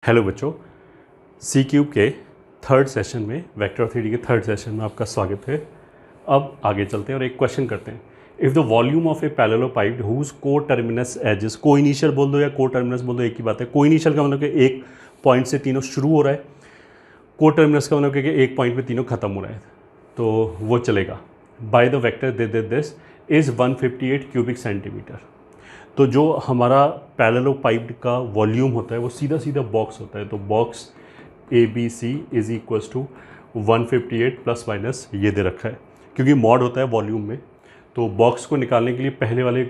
Hello बच्चों, सी cube के third session में वेक्टर थ्योरी के थर्ड सेशन में आपका स्वागत है। अब आगे चलते हैं और एक क्वेश्चन करते हैं। If the volume of a parallelepiped whose coterminous edges, coinitial बोल दो या को टर्मिनस बोल दो, एक ही बात है। को इनिशियल का मतलब कि एक पॉइंट से तीनों शुरू हो रहा है, को टर्मिनस का मतलब कि एक पॉइंट पे तीनों खत्म हो रहा है, तो वो चलेगा। By the vector this is 158 cubic centimetre. तो जो हमारा पैरेललोपाइड का वॉल्यूम होता है वो सीधा सीधा बॉक्स होता है। तो box A B C is equals to 158 plus minus ये दे रखा है, क्योंकि मॉड होता है वॉल्यूम में। तो बॉक्स को निकालने के लिए पहले वाले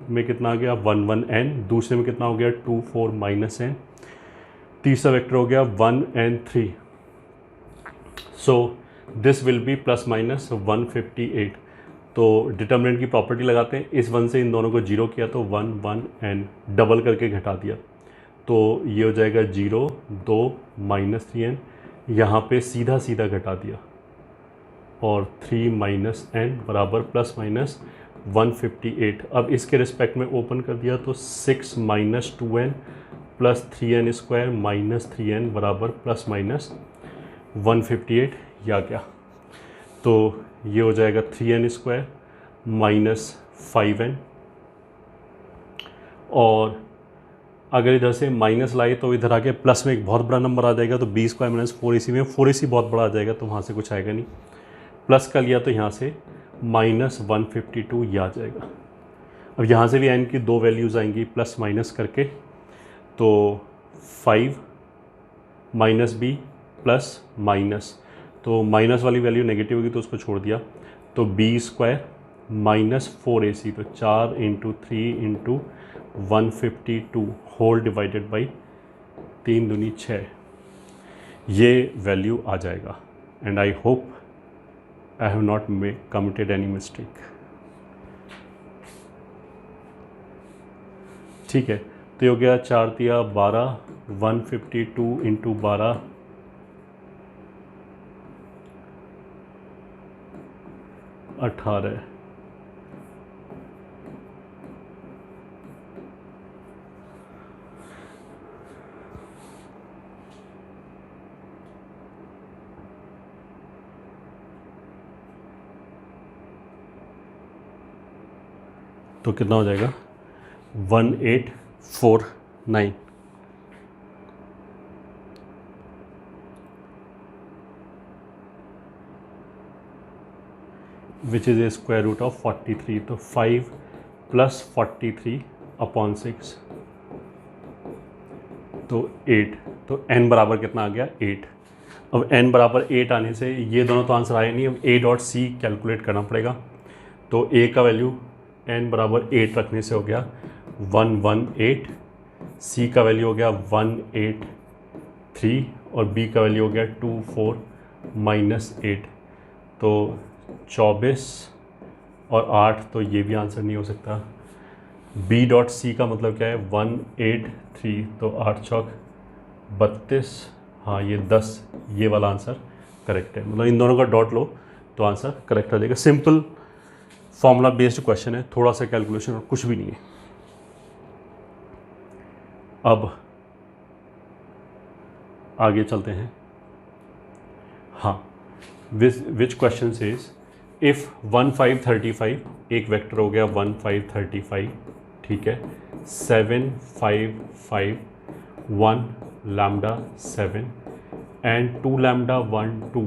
में कितना आ गया 1 1 n, दूसरे में कितना हो गया 2 4 माइनस n, तीसरा वेक्टर हो गया 1 and 3। So this will be plus minus 158। तो डिटर्मिनेंट की प्रॉपर्टी लगाते हैं, इस 1 से इन दोनों को जीरो किया तो 1 1 एंड डबल करके घटा दिया तो ये हो जाएगा 0 2 माइनस 3n, यहाँ पे सीधा सीधा घटा दिया और 3 माइनस n बराबर प्लस माइनस 158। अब इसके रिस्पेक्ट में ओपन कर दिया तो 6 minus 2n plus 3n square minus 3n बराबर प्लस माइनस 158। या क्या, तो ये हो जाएगा 3n स्क्वायर माइनस 5n, और अगर इधर से माइनस लाए तो इधर आके प्लस में एक बहुत बड़ा नंबर आ जाएगा, तो b स्क्वायर माइनस 4ac में 4ac बहुत बड़ा आ जाएगा, तो वहाँ से कुछ आएगा नहीं। प्लस का लिया तो यहाँ से माइनस 152 ये आ जाएगा। अब यहाँ से भी n की दो वैल्यूज़ आएंगी प्लस माइनस करके, तो 5 माइनस b प्लस माइनस, तो माइनस वाली वैल्यू नेगेटिव होगी तो उसको छोड़ दिया, तो b स्क्वायर माइनस 4ac, तो 4 into 3 into 152 whole divided by 3 दूनी 6, ये वैल्यू आ जाएगा। And I hope I have not committed any mistake. ठीक है, तो ये हो गया 4 तिया 12, 152 इंटू 12 18। तो कितना हो जाएगा 1849। Which is a square root of 43। तो 5 प्लस 43 अपॉन 6 तो 8। तो n बराबर कितना आ गया 8। अब n बराबर 8 आने से ये दोनों तो आंसर आए नहीं, अब a डॉट सी कैलकुलेट करना पड़ेगा। तो a का वैल्यू n बराबर 8 रखने से हो गया 118, c का वैल्यू हो गया 183 और b का वैल्यू हो गया 24 माइनस 8, तो 24 और 8, तो ये भी आंसर नहीं हो सकता। b डॉट सी का मतलब क्या है 183, तो 8 चौक 32, हाँ ये 10, ये वाला आंसर करेक्ट है। मतलब इन दोनों का डॉट लो तो आंसर करेक्ट आ जाएगा। सिंपल फॉर्मूला बेस्ड क्वेश्चन है, थोड़ा सा कैलकुलेशन और कुछ भी नहीं है। अब आगे चलते हैं। हाँ, विच क्वेश्चन सेज इफ़ 1535, एक वेक्टर हो गया 1535, ठीक है, 7 5 5 1 lambda 7 and 2 lambda 1 2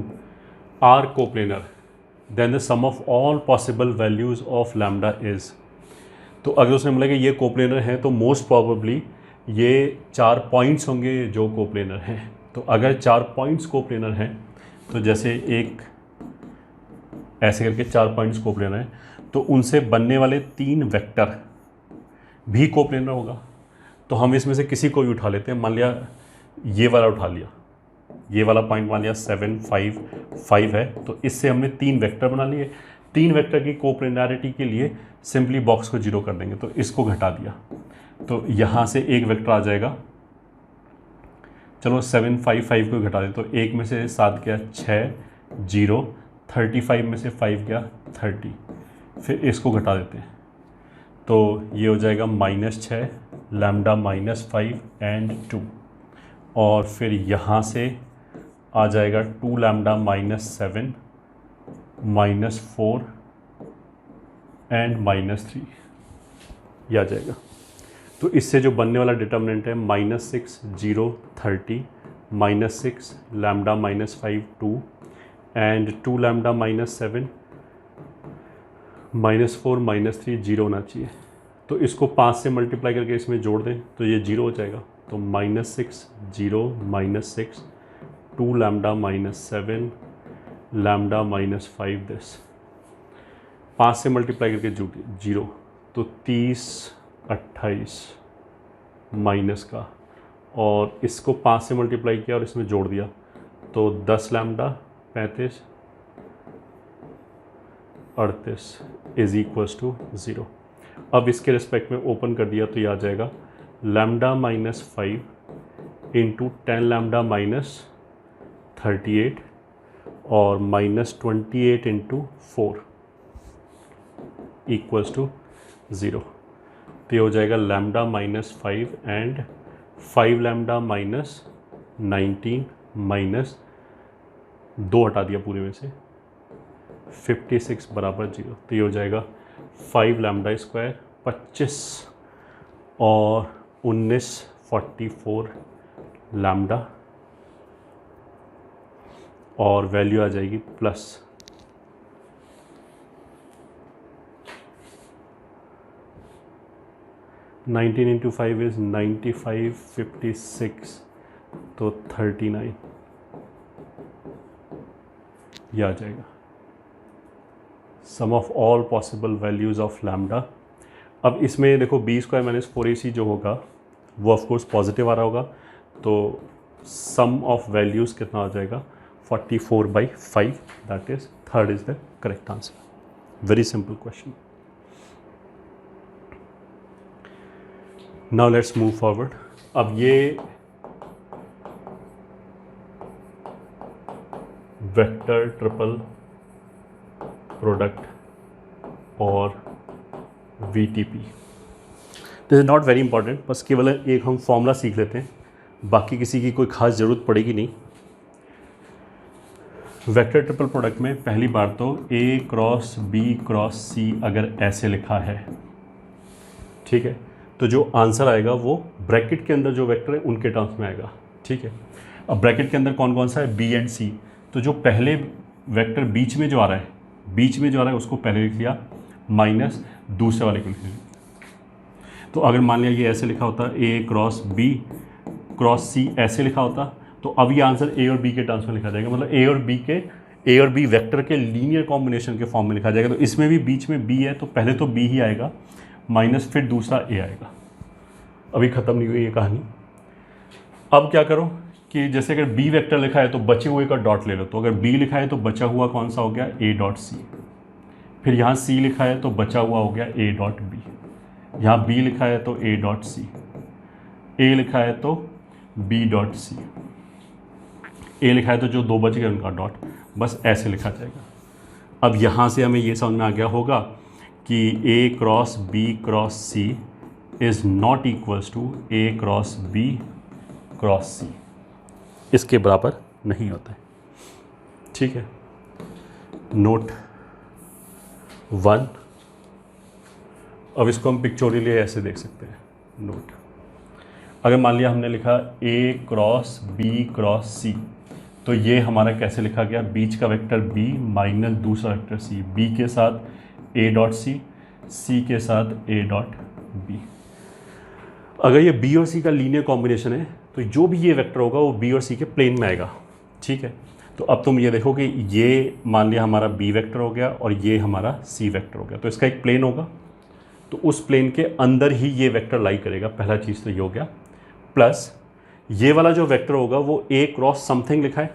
are coplanar, then the sum of all possible values of lambda is. तो अगर उसने बोला कि ये कोप्लेनर है तो मोस्ट प्रॉबेबली ये 4 पॉइंट्स होंगे जो कोप्लेनर हैं। तो अगर 4 पॉइंट्स कोप्लेनर हैं, तो जैसे एक ऐसे करके 4 पॉइंट्स कोप्लेनर हैं, तो उनसे बनने वाले 3 वेक्टर भी कोप्लेनर होगा। तो हम इसमें से किसी को भी उठा लेते हैं। मान लिया ये वाला उठा लिया, ये वाला पॉइंट मान लिया 7 5 5 है, तो इससे हमने 3 वेक्टर बना लिए। 3 वेक्टर की कोप्लेनरिटी के लिए सिंपली बॉक्स को जीरो कर देंगे, तो इसको घटा दिया तो यहाँ से एक वेक्टर आ जाएगा। चलो 7 5 5 को घटा दें, तो एक में से 7 गया 6 0, 35 में से 5 गया 30, फिर इसको घटा देते हैं तो ये हो जाएगा -6 लैम्डा -5 एंड 2, और फिर यहाँ से आ जाएगा 2 लैम्डा -7 -4 एंड -3, ये आ जाएगा। तो इससे जो बनने वाला डिटर्मिनेंट है -6 0 30 -6 लैम्डा -5 2 एंड 2 लैम्डा -7 -4 -3 0 होना चाहिए। तो इसको 5 से मल्टीप्लाई करके इसमें जोड़ दें तो ये 0 हो जाएगा। तो -6 0 -6 2 लैम्डा -7 लैम्डा -5 दिस 5 से मल्टीप्लाई करके जोड़ 0, तो 30 28 माइनस का, और इसको 5 से मल्टीप्लाई किया और इसमें जोड़ दिया तो 10 लैम्डा 35 38 इज इक्वल्स टू 0। अब इसके रिस्पेक्ट में ओपन कर दिया तो ये आ जाएगा लैम्डा -5 इंटू 10 लैम्डा -38 और -28 इंटू 4 इक्वल्स टू 0। तो ये हो जाएगा लैम्डा -5 एंड 5 लैम्डा -19 माइनस 2 हटा दिया पूरे में से 56 बराबर 0। तो ये हो जाएगा 5 लैम्डा स्क्वायर 25 और 19 44 लैम्डा, और वैल्यू आ जाएगी प्लस 19 इंटू 5 इज़ 95 56 तो 39 ये आ जाएगा sum of all possible values of lambda. अब इसमें देखो b² - 4ac जो होगा वो ऑफ कोर्स पॉजिटिव आ रहा होगा, तो सम ऑफ वैल्यूज़ कितना आ जाएगा 44/5, that is third is the correct answer. Very simple question. Now let's move forward. अब ये वेक्टर ट्रिपल प्रोडक्ट और VTP, this is not very important, बस केवल एक हम फॉर्मूला सीख लेते हैं, बाकी किसी की कोई खास ज़रूरत पड़ेगी नहीं। वेक्टर ट्रिपल प्रोडक्ट में पहली बार तो A cross B cross C अगर ऐसे लिखा है, ठीक है, तो जो आंसर आएगा वो ब्रैकेट के अंदर जो वेक्टर है उनके टर्म्स में आएगा, ठीक है। अब ब्रैकेट के अंदर कौन कौन सा है, B एंड C, तो जो पहले वेक्टर बीच में जो आ रहा है उसको पहले लिख लिया, माइनस दूसरे वाले को लिख लिया। तो अगर मान लिया ये ऐसे लिखा होता A cross B cross C ऐसे लिखा होता, तो अब ये आंसर A और B के टर्म्स में लिखा जाएगा, मतलब A और B वेक्टर के लीनियर कॉम्बिनेशन के फॉर्म में लिखा जाएगा। तो इसमें भी बीच में B है तो पहले तो B ही आएगा, माइनस फिर दूसरा A आएगा। अभी ख़त्म नहीं हुई ये कहानी। अब क्या करो कि जैसे अगर B वेक्टर लिखा है तो बचे हुए का डॉट ले लो, तो अगर B लिखा है तो बचा हुआ कौन सा हो गया A डॉट C, फिर यहाँ C लिखा है तो बचा हुआ हो गया A डॉट B, यहाँ B लिखा है तो A डॉट C, A लिखा है तो B डॉट C, A लिखा है तो जो दो बच गए उनका डॉट, बस ऐसे लिखा जाएगा। अब यहाँ से हमें ये समझ में आ गया होगा कि A cross B cross C is not equals to A cross B cross C, इसके बराबर नहीं होता है, ठीक है। नोट 1, अब इसको हम पिक्चोरियली ऐसे देख सकते हैं। नोट, अगर मान लिया हमने लिखा A cross B cross C, तो ये हमारा कैसे लिखा गया, बीच का वेक्टर B माइनस दूसरा वेक्टर C, B के साथ A डॉट C के साथ A डॉट B। अगर ये B और C का लीनियर कॉम्बिनेशन है तो जो भी ये वेक्टर होगा वो B और C के प्लेन में आएगा, ठीक है। तो अब तुम ये देखो कि ये मान लिया हमारा B वेक्टर हो गया और ये हमारा C वेक्टर हो गया, तो इसका एक प्लेन होगा, तो उस प्लेन के अंदर ही ये वेक्टर लाई करेगा। पहला चीज़ तो ये हो गया, प्लस ये वाला जो वेक्टर होगा वो A क्रॉस समथिंग लिखा है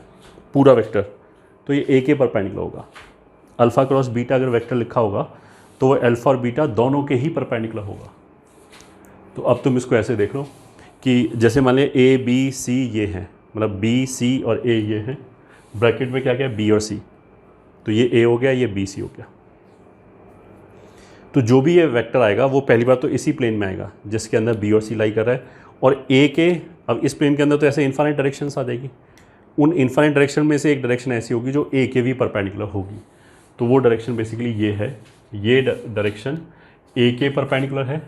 पूरा वेक्टर, तो ये A के परपेंडिकुलर होगा। अल्फ़ा क्रॉस बीटा अगर वेक्टर लिखा होगा तो वो अल्फ़ा और बीटा दोनों के ही परपेंडिकुलर होगा। तो अब तुम इसको ऐसे देख लो कि जैसे मान लिया A B C ये हैं, मतलब B C और A ये हैं, ब्रैकेट में क्या क्या है B और C, तो ये A हो गया, ये B C हो गया। तो जो भी ये वेक्टर आएगा वो पहली बार तो इसी प्लेन में आएगा जिसके अंदर B और C लाई कर रहा है, और ए के, अब इस प्लेन के अंदर तो ऐसे इन्फाइनाइट डायरेक्शंस आ जाएगी, उन इन्फाइनाइट डायरेक्शन में से एक डायरेक्शन ऐसी होगी जो ए के भी परपेंडिकुलर होगी, तो वो डायरेक्शन बेसिकली ये है, ये डायरेक्शन ए के परपेंडिकुलर है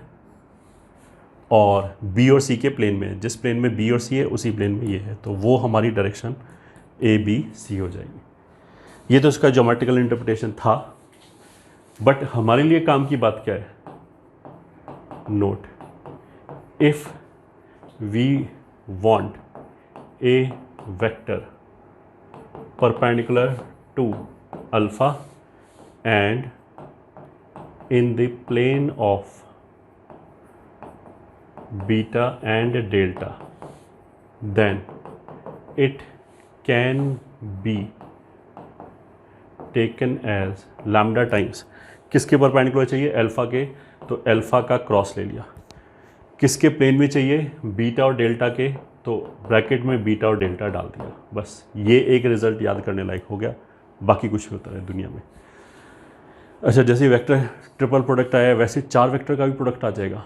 और बी और सी के प्लेन में, जिस प्लेन में बी और सी है उसी प्लेन में ये है, तो वो हमारी डायरेक्शन ए बी सी हो जाएगी। ये तो इसका ज्योमेट्रिकल इंटरप्रिटेशन था, बट हमारे लिए काम की बात क्या है, note, if we want a vector perpendicular to alpha and in the plane of beta and delta, then it can be taken as lambda times, किसके परपेंडिकुलर चाहिए, अल्फा के, तो अल्फा का क्रॉस ले लिया, किसके प्लेन में चाहिए, बीटा और डेल्टा के, तो ब्रैकेट में बीटा और डेल्टा डाल दिया, बस ये एक रिजल्ट याद करने लायक हो गया, बाकी कुछ भी होता है दुनिया में। अच्छा, जैसे वेक्टर ट्रिपल प्रोडक्ट आया वैसे 4 वेक्टर का भी प्रोडक्ट आ जाएगा,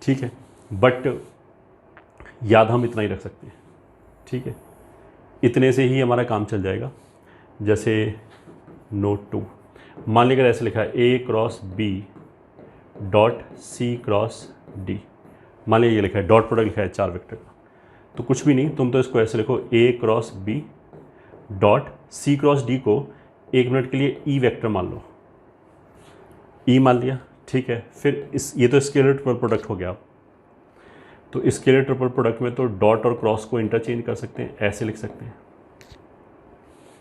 ठीक है, बट याद हम इतना ही रख सकते हैं, ठीक है, इतने से ही हमारा काम चल जाएगा। जैसे नोट 2, मान लीजिए ऐसे लिखा है A cross B dot C cross D, मान लीजिए ये लिखा है डॉट प्रोडक्ट लिखा है 4 वेक्टर का, तो कुछ भी नहीं, तुम तो इसको ऐसे लिखो A cross B dot C cross D को 1 मिनट के लिए ई वेक्टर मान लो, ई मान लिया, ठीक है, फिर ये तो स्केलर ट्रिपल प्रोडक्ट हो गया, तो स्केलर ट्रिपल प्रोडक्ट में तो डॉट और क्रॉस को इंटरचेंज कर सकते हैं, ऐसे लिख सकते हैं,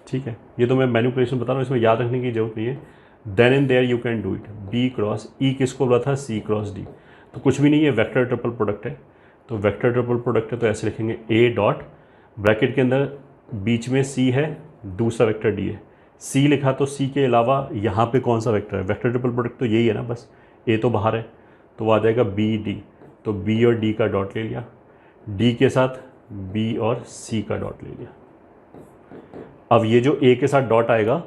ठीक है, ये तो मैं मैनिपुलेशन बता रहा हूँ, इसमें याद रखने की जरूरत नहीं है। Then and there you can do it, B cross E किसको बोला था, सी क्रॉस डी, तो कुछ भी नहीं है, वेक्टर ट्रिपल प्रोडक्ट है, तो वेक्टर ट्रिपल प्रोडक्ट है तो ऐसे लिखेंगे ए डॉट ब्रैकेट के अंदर बीच में सी है, दूसरा वेक्टर डी है, सी लिखा तो सी के अलावा यहाँ पे कौन सा वेक्टर है, वेक्टर ट्रिपल प्रोडक्ट तो यही है ना, बस ए तो बाहर है, तो वो आ जाएगा बी डी, तो बी और डी का डॉट ले लिया, डी के साथ बी और सी का डॉट ले लिया। अब ये जो ए के साथ डॉट आएगा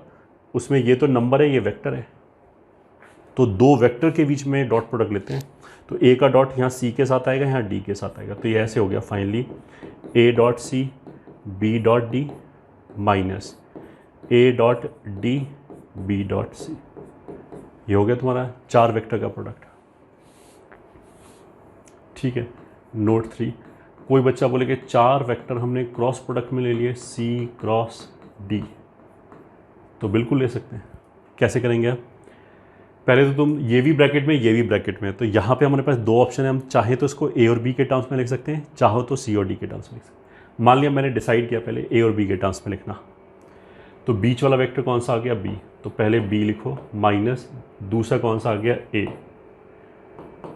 उसमें ये तो नंबर है, ये वेक्टर है, तो 2 वेक्टर के बीच में डॉट प्रोडक्ट लेते हैं, तो ए का डॉट यहाँ सी के साथ आएगा, यहाँ डी के साथ आएगा, तो ये ऐसे हो गया finally A dot C B dot D minus A dot D B dot C, ये हो गया तुम्हारा 4 वेक्टर का प्रोडक्ट, ठीक है। नोट 3, कोई बच्चा बोले कि 4 वेक्टर हमने क्रॉस प्रोडक्ट में ले लिए सी क्रॉस डी, तो बिल्कुल ले सकते हैं, कैसे करेंगे आप, पहले तो तुम ये भी ब्रैकेट में ये भी ब्रैकेट में, तो यहाँ पे हमारे पास 2 ऑप्शन है, हम चाहे तो इसको ए और बी के टर्म्स में लिख सकते हैं, चाहो तो सी और डी के टर्म्स में लिख सकते हैं। मान लिया मैंने डिसाइड किया पहले ए और बी के टर्म्स में लिखना, तो बीच वाला वेक्टर कौन सा आ गया, बी, तो पहले बी लिखो माइनस दूसरा कौन सा आ गया, ए।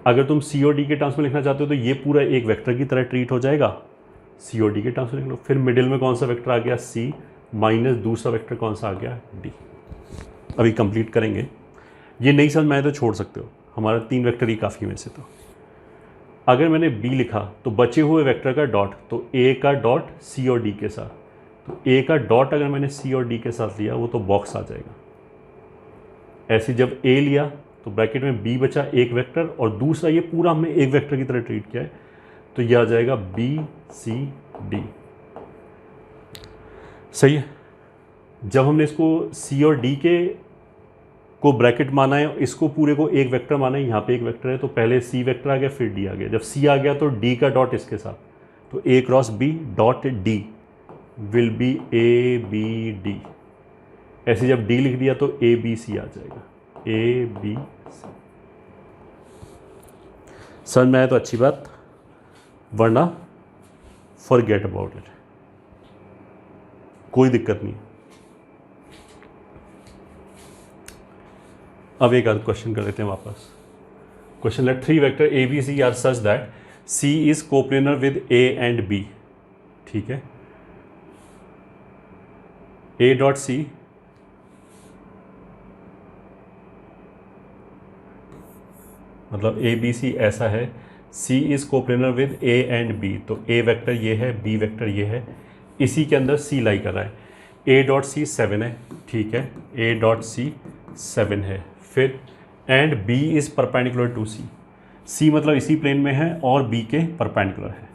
अगर तुम सी और डी के टर्म्स में लिखना चाहते हो तो ये पूरा एक वेक्टर की तरह ट्रीट हो जाएगा, सी और डी के टर्म्स में लिख लो, फिर मिडिल में कौन सा वेक्टर आ गया, सी, माइनस दूसरा वेक्टर कौन सा आ गया, डी। अभी कंप्लीट करेंगे, ये नहीं समझ में आए तो छोड़ सकते हो, हमारा 3 वेक्टर ही काफ़ी में से। तो अगर मैंने बी लिखा तो बचे हुए वेक्टर का डॉट, तो ए का डॉट सी और डी के साथ, तो ए का डॉट अगर मैंने सी और डी के साथ लिया वो तो बॉक्स आ जाएगा, ऐसे जब ए लिया तो ब्रैकेट में बी बचा एक वेक्टर, और दूसरा ये पूरा हमने एक वेक्टर की तरह ट्रीट किया है, तो ये आ जाएगा बी सी डी, सही है। जब हमने इसको सी और डी के को ब्रैकेट माना है, इसको पूरे को एक वेक्टर माना है, यहाँ पे एक वेक्टर है, तो पहले सी वेक्टर आ गया फिर डी आ गया, जब सी आ गया तो डी का डॉट इसके साथ, तो A cross B dot D will be A B D, ऐसे जब डी लिख दिया तो ए बी सी आ जाएगा, ए बी सी। समझ में आया तो अच्छी बात, वरना फॉरगेट अबाउट इट, कोई दिक्कत नहीं। अब एक आध क्वेश्चन कर लेते हैं वापस। Question let 3 vector A B C are such that C is coplanar with A and B, ठीक है, ए डॉट सी मतलब ए बी सी ऐसा है, C is coplanar with A and B, तो ए वेक्टर ये है, बी वेक्टर ये है, इसी के अंदर सी लाई कर रहा है, ए डॉट सी 7 है, ठीक है, ए डॉट सी 7 है, फिर and B is perpendicular to C, C मतलब इसी प्लेन में है और बी के परपेंडिकुलर है,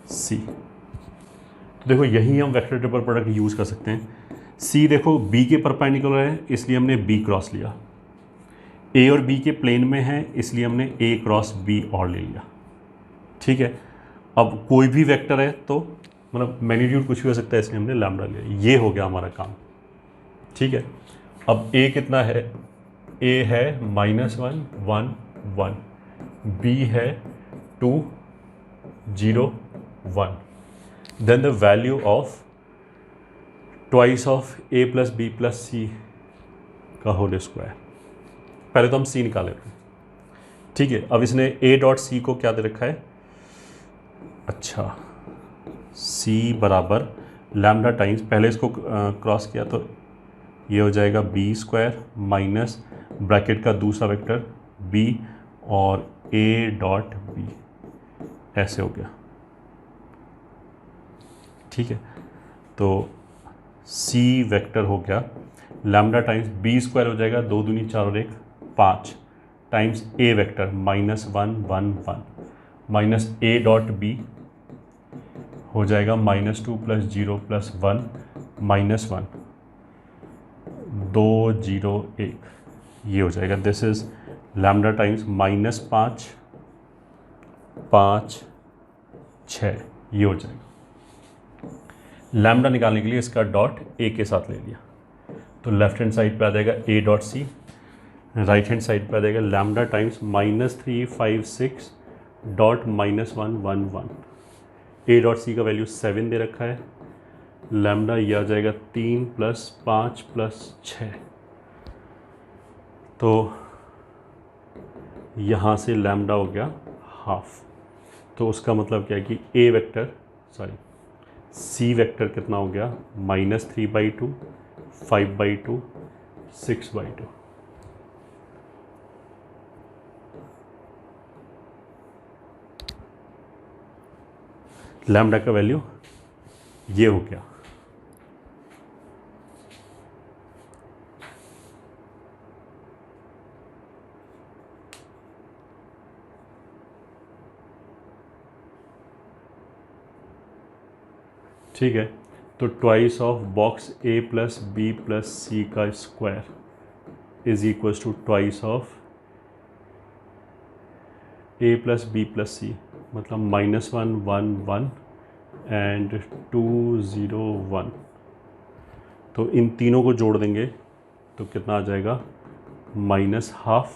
सी। तो देखो यही हम वेक्टर ट्रिपल प्रोडक्ट यूज़ कर सकते हैं। सी देखो बी के परपेंडिकुलर है इसलिए हमने बी क्रॉस लिया, ए और बी के प्लेन में है इसलिए हमने ए क्रॉस बी और ले लिया। ठीक है, अब कोई भी वेक्टर है तो मतलब मैग्नीट्यूड कुछ भी हो सकता है इसलिए हमने लैम्डा लिया। ये हो गया हमारा काम। ठीक है, अब ए कितना है, ए है -1 1 1, बी है 2 0 1, then the value of twice of A plus B plus C का होल स्क्वायर। पहले तो हम सी निकाल लेते हैं। ठीक है, अब इसने ए डॉट सी को क्या दे रखा है, अच्छा सी बराबर लैम्डा टाइम्स, पहले इसको क्रॉस किया तो ये हो जाएगा बी स्क्वायर माइनस ब्रैकेट का दूसरा वेक्टर बी और ए डॉट बी, ऐसे हो गया। ठीक है, तो सी वेक्टर हो गया लैम्डा टाइम्स बी स्क्वायर हो जाएगा 2 दूनी 4 और 1 5 times A vector -1 1 1 minus A dot B हो जाएगा -2 + 0 + 1 -1 2 0 1, ये हो जाएगा। दिस इज लैम्डा टाइम्स -5 5 6, ये हो जाएगा। लैम्डा निकालने के लिए इसका डॉट ए के साथ ले लिया तो लेफ्ट हैंड साइड पे आ जाएगा A dot C, right hand side पे आ जाएगा lambda times -356 dot -1 1 1। A dot C का वैल्यू 7 दे रखा है, लैम्डा ये आ जाएगा 3 + 5 + 6, तो यहाँ से लैम्डा हो गया हाफ। तो उसका मतलब क्या है कि ए वेक्टर सी वेक्टर कितना हो गया -3/2 5/2 6/2। लैम्डा का वैल्यू ये हो गया। ठीक है, तो twice of box A plus B plus C का square is equals to twice of A plus B plus C, मतलब -1 1 1 एंड 2 0 1। तो इन तीनों को जोड़ देंगे तो कितना आ जाएगा -12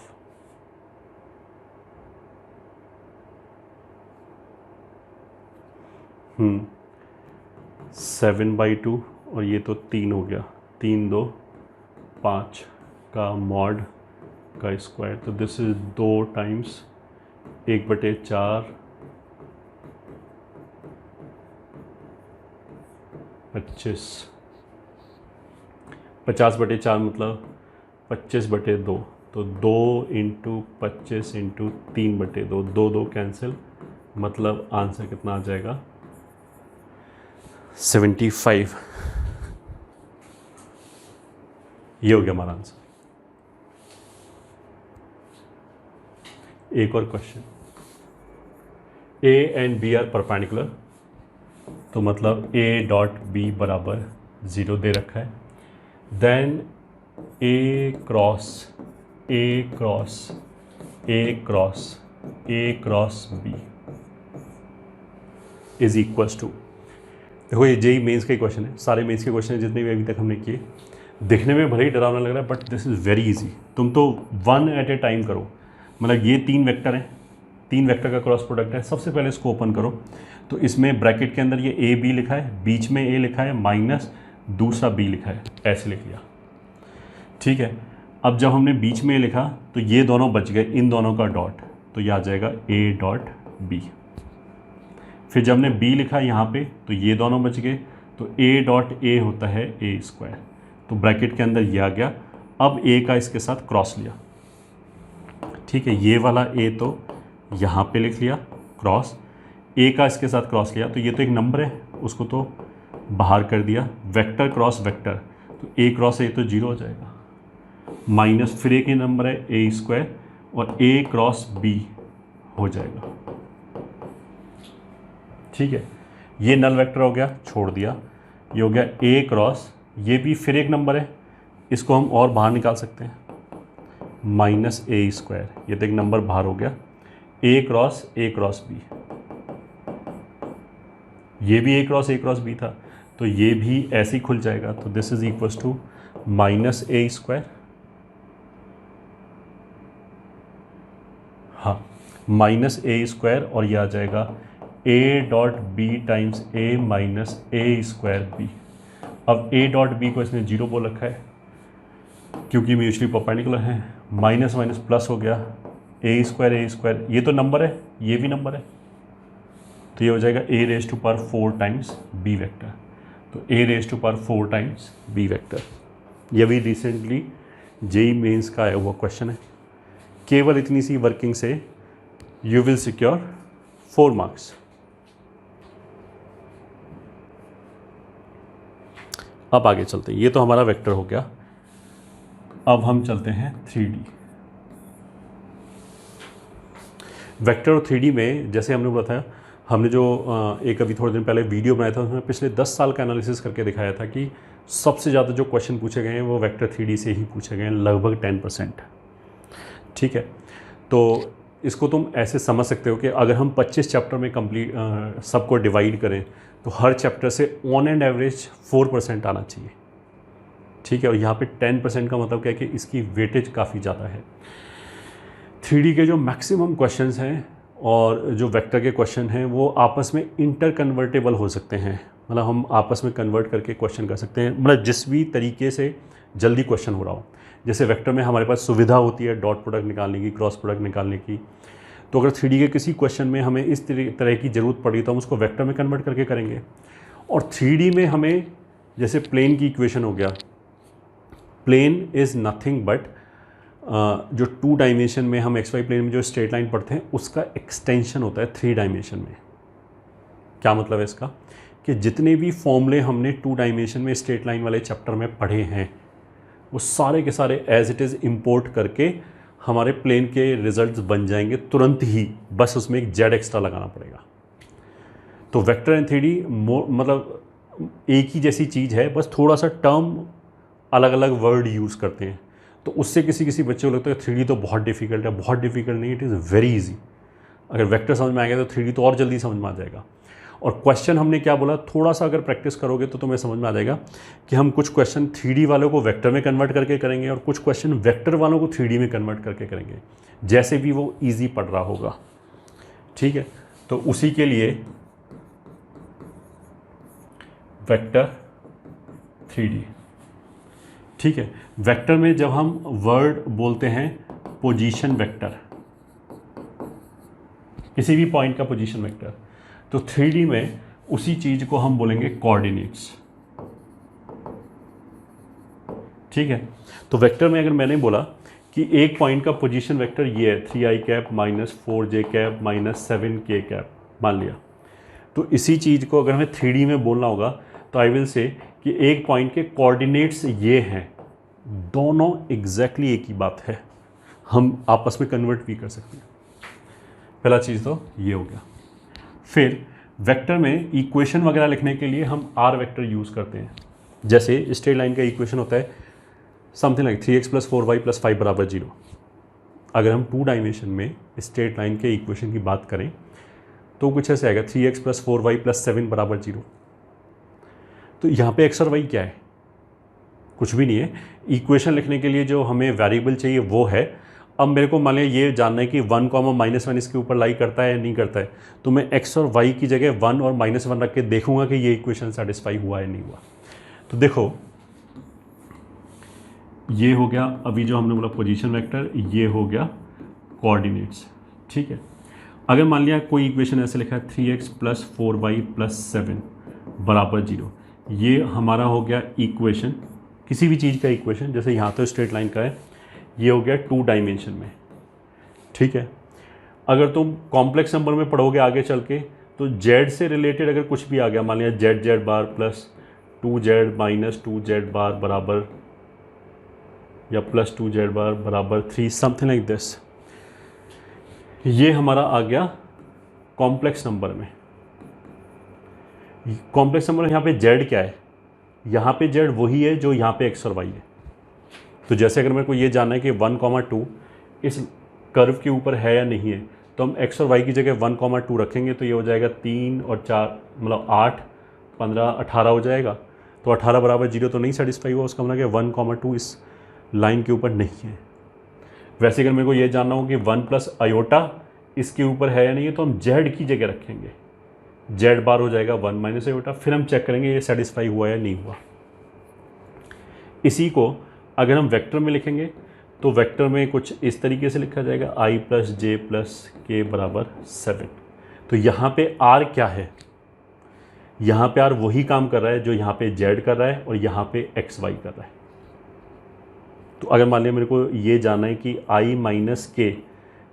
7/2 और ये तो 3 हो गया 3 2 5 का मॉड का स्क्वायर। तो दिस इज 2 टाइम्स 1/4 25 50/4 मतलब 25/2, तो 2 × 25 × 3/2, 2 2 कैंसिल, मतलब आंसर कितना आ जाएगा 75। ये हो गया हमारा आंसर। एक और question, A and B are perpendicular, तो मतलब ए डॉट बी बराबर 0 दे रखा है, then A cross A cross A cross A cross B is equals to, देखो ये जेई मेंस का क्वेश्चन है, सारे मेंस के क्वेश्चन जितने भी अभी तक हमने किए, दिखने में भले ही डरावना लग रहा है but this is very easy. तुम तो 1 एट ए टाइम करो, मतलब ये 3 वेक्टर हैं, 3 वेक्टर का क्रॉस प्रोडक्ट है। सबसे पहले इसको ओपन करो तो इसमें ब्रैकेट के अंदर ये ए बी लिखा है, बीच में ए लिखा है माइनस दूसरा बी लिखा है, ऐसे लिख लिया। ठीक है, अब जब हमने बीच में ए लिखा तो ये दोनों बच गए, इन दोनों का डॉट, तो यह आ जाएगा ए डॉट बी। फिर जब हमने बी लिखा यहाँ पे तो ये दोनों बच गए, तो ए डॉट ए होता है ए स्क्वायर, तो ब्रैकेट के अंदर ये आ गया। अब ए का इसके साथ क्रॉस लिया, ठीक है, ये वाला ए तो यहाँ पे लिख लिया क्रॉस, ए का इसके साथ क्रॉस लिया, तो ये तो एक नंबर है उसको तो बाहर कर दिया, वेक्टर क्रॉस वेक्टर, तो ए क्रॉस ए तो 0 हो जाएगा, माइनस फिर एक ही नंबर है ए स्क्वायर और ए क्रॉस बी हो जाएगा। ठीक है, ये नल वेक्टर हो गया, छोड़ दिया, ये हो गया ए क्रॉस, ये भी फिर एक नंबर है, इसको हम और बाहर निकाल सकते हैं, माइनस ए स्क्वायर, ये तो एक नंबर बाहर हो गया, ए क्रॉस बी, ये भी ए क्रॉस बी था, तो ये भी ऐसे ही खुल जाएगा, तो this is equals to minus A square, हाँ माइनस ए स्क्वायर, और ये आ जाएगा A dot B times A minus A square B. अब ए डॉट बी को इसने जीरो बोल रखा है क्योंकि म्यूचुअली परपेंडिकुलर है, माइनस माइनस प्लस हो गया, ए स्क्वायर, ये तो नंबर है, ये भी नंबर है, तो ये हो जाएगा A raise to power 4 times B vector, तो A raise to power 4 times B vector. ये भी रिसेंटली जेई मेंस का आया हुआ क्वेश्चन है, केवल इतनी सी वर्किंग से यू विल सिक्योर 4 मार्क्स। अब आगे चलते हैं, ये तो हमारा वेक्टर हो गया, अब हम चलते हैं 3D। वेक्टर और 3D में जैसे हमने बताया, हमने जो एक अभी थोड़े दिन पहले वीडियो बनाया था उसमें पिछले 10 साल का एनालिसिस करके दिखाया था कि सबसे ज़्यादा जो क्वेश्चन पूछे गए हैं वो वेक्टर 3D से ही पूछे गए हैं, लगभग 10%। ठीक है, तो इसको तुम ऐसे समझ सकते हो कि अगर हम 25 चैप्टर में कंप्लीट सबको डिवाइड करें तो हर चैप्टर से ऑन एंड एवरेज 4% आना चाहिए। ठीक है, और यहाँ पे 10% का मतलब क्या है कि इसकी वेटेज काफ़ी ज़्यादा है। 3D के जो मैक्सिमम क्वेश्चंस हैं और जो वेक्टर के क्वेश्चन हैं वो आपस में इंटर कन्वर्टेबल हो सकते हैं, मतलब हम आपस में कन्वर्ट करके क्वेश्चन कर सकते हैं, मतलब जिस भी तरीके से जल्दी क्वेश्चन हो रहा हो। जैसे वेक्टर में हमारे पास सुविधा होती है डॉट प्रोडक्ट निकालने की, क्रॉस प्रोडक्ट निकालने की, तो अगर 3D के किसी क्वेश्चन में हमें इस तरह की ज़रूरत पड़ी तो हम उसको वेक्टर में कन्वर्ट करके करेंगे। और 3D में हमें जैसे प्लेन की इक्वेशन हो गया, प्लेन इज़ नथिंग बट जो 2 डायमेंशन में हम XY प्लेन में जो स्ट्रेट लाइन पढ़ते हैं उसका एक्सटेंशन होता है 3 डायमेंशन में। क्या मतलब है इसका, कि जितने भी फॉर्मूले हमने 2 डायमेंशन में स्ट्रेट लाइन वाले चैप्टर में पढ़े हैं वो सारे के सारे एज इट इज़ इंपोर्ट करके हमारे प्लेन के रिजल्ट्स बन जाएंगे तुरंत ही, बस उसमें एक जेड एक्स्ट्रा लगाना पड़ेगा। तो वेक्टर एंड 3D मतलब एक ही जैसी चीज़ है, बस थोड़ा सा टर्म अलग अलग वर्ड यूज़ करते हैं, तो उससे किसी बच्चे को लगता है 3D तो बहुत डिफिकल्ट है। बहुत डिफिकल्ट नहीं, इट इज़ वेरी इजी। अगर वेक्टर समझ में आ गया तो 3D तो और जल्दी समझ में आ जाएगा। और क्वेश्चन हमने क्या बोला, थोड़ा सा अगर प्रैक्टिस करोगे तो तुम्हें समझ में आ जाएगा कि हम कुछ क्वेश्चन 3D वालों को वेक्टर में कन्वर्ट करके करेंगे और कुछ क्वेश्चन वेक्टर वालों को 3D में कन्वर्ट करके करेंगे, जैसे भी वो ईजी पड़ रहा होगा। ठीक है, तो उसी के लिए वेक्टर 3D। ठीक है, वेक्टर में जब हम वर्ड बोलते हैं पोजीशन वेक्टर, किसी भी पॉइंट का पोजीशन वेक्टर, तो 3D में उसी चीज को हम बोलेंगे कोऑर्डिनेट्स। ठीक है, तो वेक्टर में अगर मैंने बोला कि एक पॉइंट का पोजीशन वेक्टर ये है 3i cap minus 4j cap minus 7k cap मान लिया, तो इसी चीज़ को अगर हमें 3D में बोलना होगा तो आई विल से कि एक पॉइंट के कोऑर्डिनेट्स ये हैं, दोनों एग्जैक्टली एक ही बात है, हम आपस में कन्वर्ट भी कर सकते हैं। पहला चीज़ तो ये हो गया। फिर वेक्टर में इक्वेशन वगैरह लिखने के लिए हम आर वेक्टर यूज़ करते हैं। जैसे स्ट्रेट लाइन का इक्वेशन होता है समथिंग लाइक 3x + 4y + 5 = 0। अगर हम 2 डायमेंशन में स्ट्रेट लाइन के इक्वेशन की बात करें तो कुछ ऐसे आएगा 3x + 4y + 7 = 0। तो यहाँ पे x और y क्या है, कुछ भी नहीं है। इक्वेशन लिखने के लिए जो हमें वेरिएबल चाहिए वो है। अब मेरे को मान लिया ये जानना है कि 1, -1 इसके ऊपर लाई करता है या नहीं करता है, तो मैं x और y की जगह 1 और -1 रख के देखूंगा कि ये इक्वेशन सेटिस्फाई हुआ या नहीं हुआ। तो देखो ये हो गया अभी जो हमने बोला पोजीशन वेक्टर, ये हो गया कोऑर्डिनेट्स। ठीक है, अगर मान लिया कोई इक्वेशन ऐसे लिखा है 3x + 4y + 7 = 0, ये हमारा हो गया इक्वेशन, किसी भी चीज़ का इक्वेशन। जैसे यहाँ तो स्ट्रेट लाइन का है, ये हो गया 2 डायमेंशन में। ठीक है, अगर तुम कॉम्प्लेक्स नंबर में पढ़ोगे आगे चल के तो z से रिलेटेड अगर कुछ भी आ गया, मान लिया z बार प्लस 2z माइनस 2z बार बराबर या प्लस 2z बार बराबर 3, समथिंग लाइक दिस, ये हमारा आ गया कॉम्प्लेक्स नंबर में। कॉम्प्लेक्स नंबर यहाँ पे जेड क्या है, यहाँ पे जेड वही है जो यहाँ पे एक्स और वाई है। तो जैसे अगर मेरे को ये जानना है कि 1,2 इस कर्व के ऊपर है या नहीं है, तो हम एक्स और वाई की जगह 1,2 रखेंगे, तो ये हो जाएगा 3 और 4 मतलब 8, 15, 18 हो जाएगा। तो 18 बराबर 0 तो नहीं सेटिस्फाई हुआ, उसका मतलब कि 1,2 इस लाइन के ऊपर नहीं है। वैसे अगर मेरे को ये जानना हो कि 1 प्लस आयोटा इसके ऊपर है या नहीं है, तो हम जेड की जगह रखेंगे, जेड बार हो जाएगा 1 माइनस आयोटा, फिर हम चेक करेंगे ये सेटिस्फाई हुआ या नहीं हुआ। इसी को अगर हम वेक्टर में लिखेंगे तो वेक्टर में कुछ इस तरीके से लिखा जाएगा i प्लस जे प्लस के बराबर 7। तो यहाँ पे r क्या है, यहाँ पे r वही काम कर रहा है जो यहाँ पे z कर रहा है और यहाँ पे x y कर रहा है। तो अगर मान लिया मेरे को ये जानना है कि i माइनस के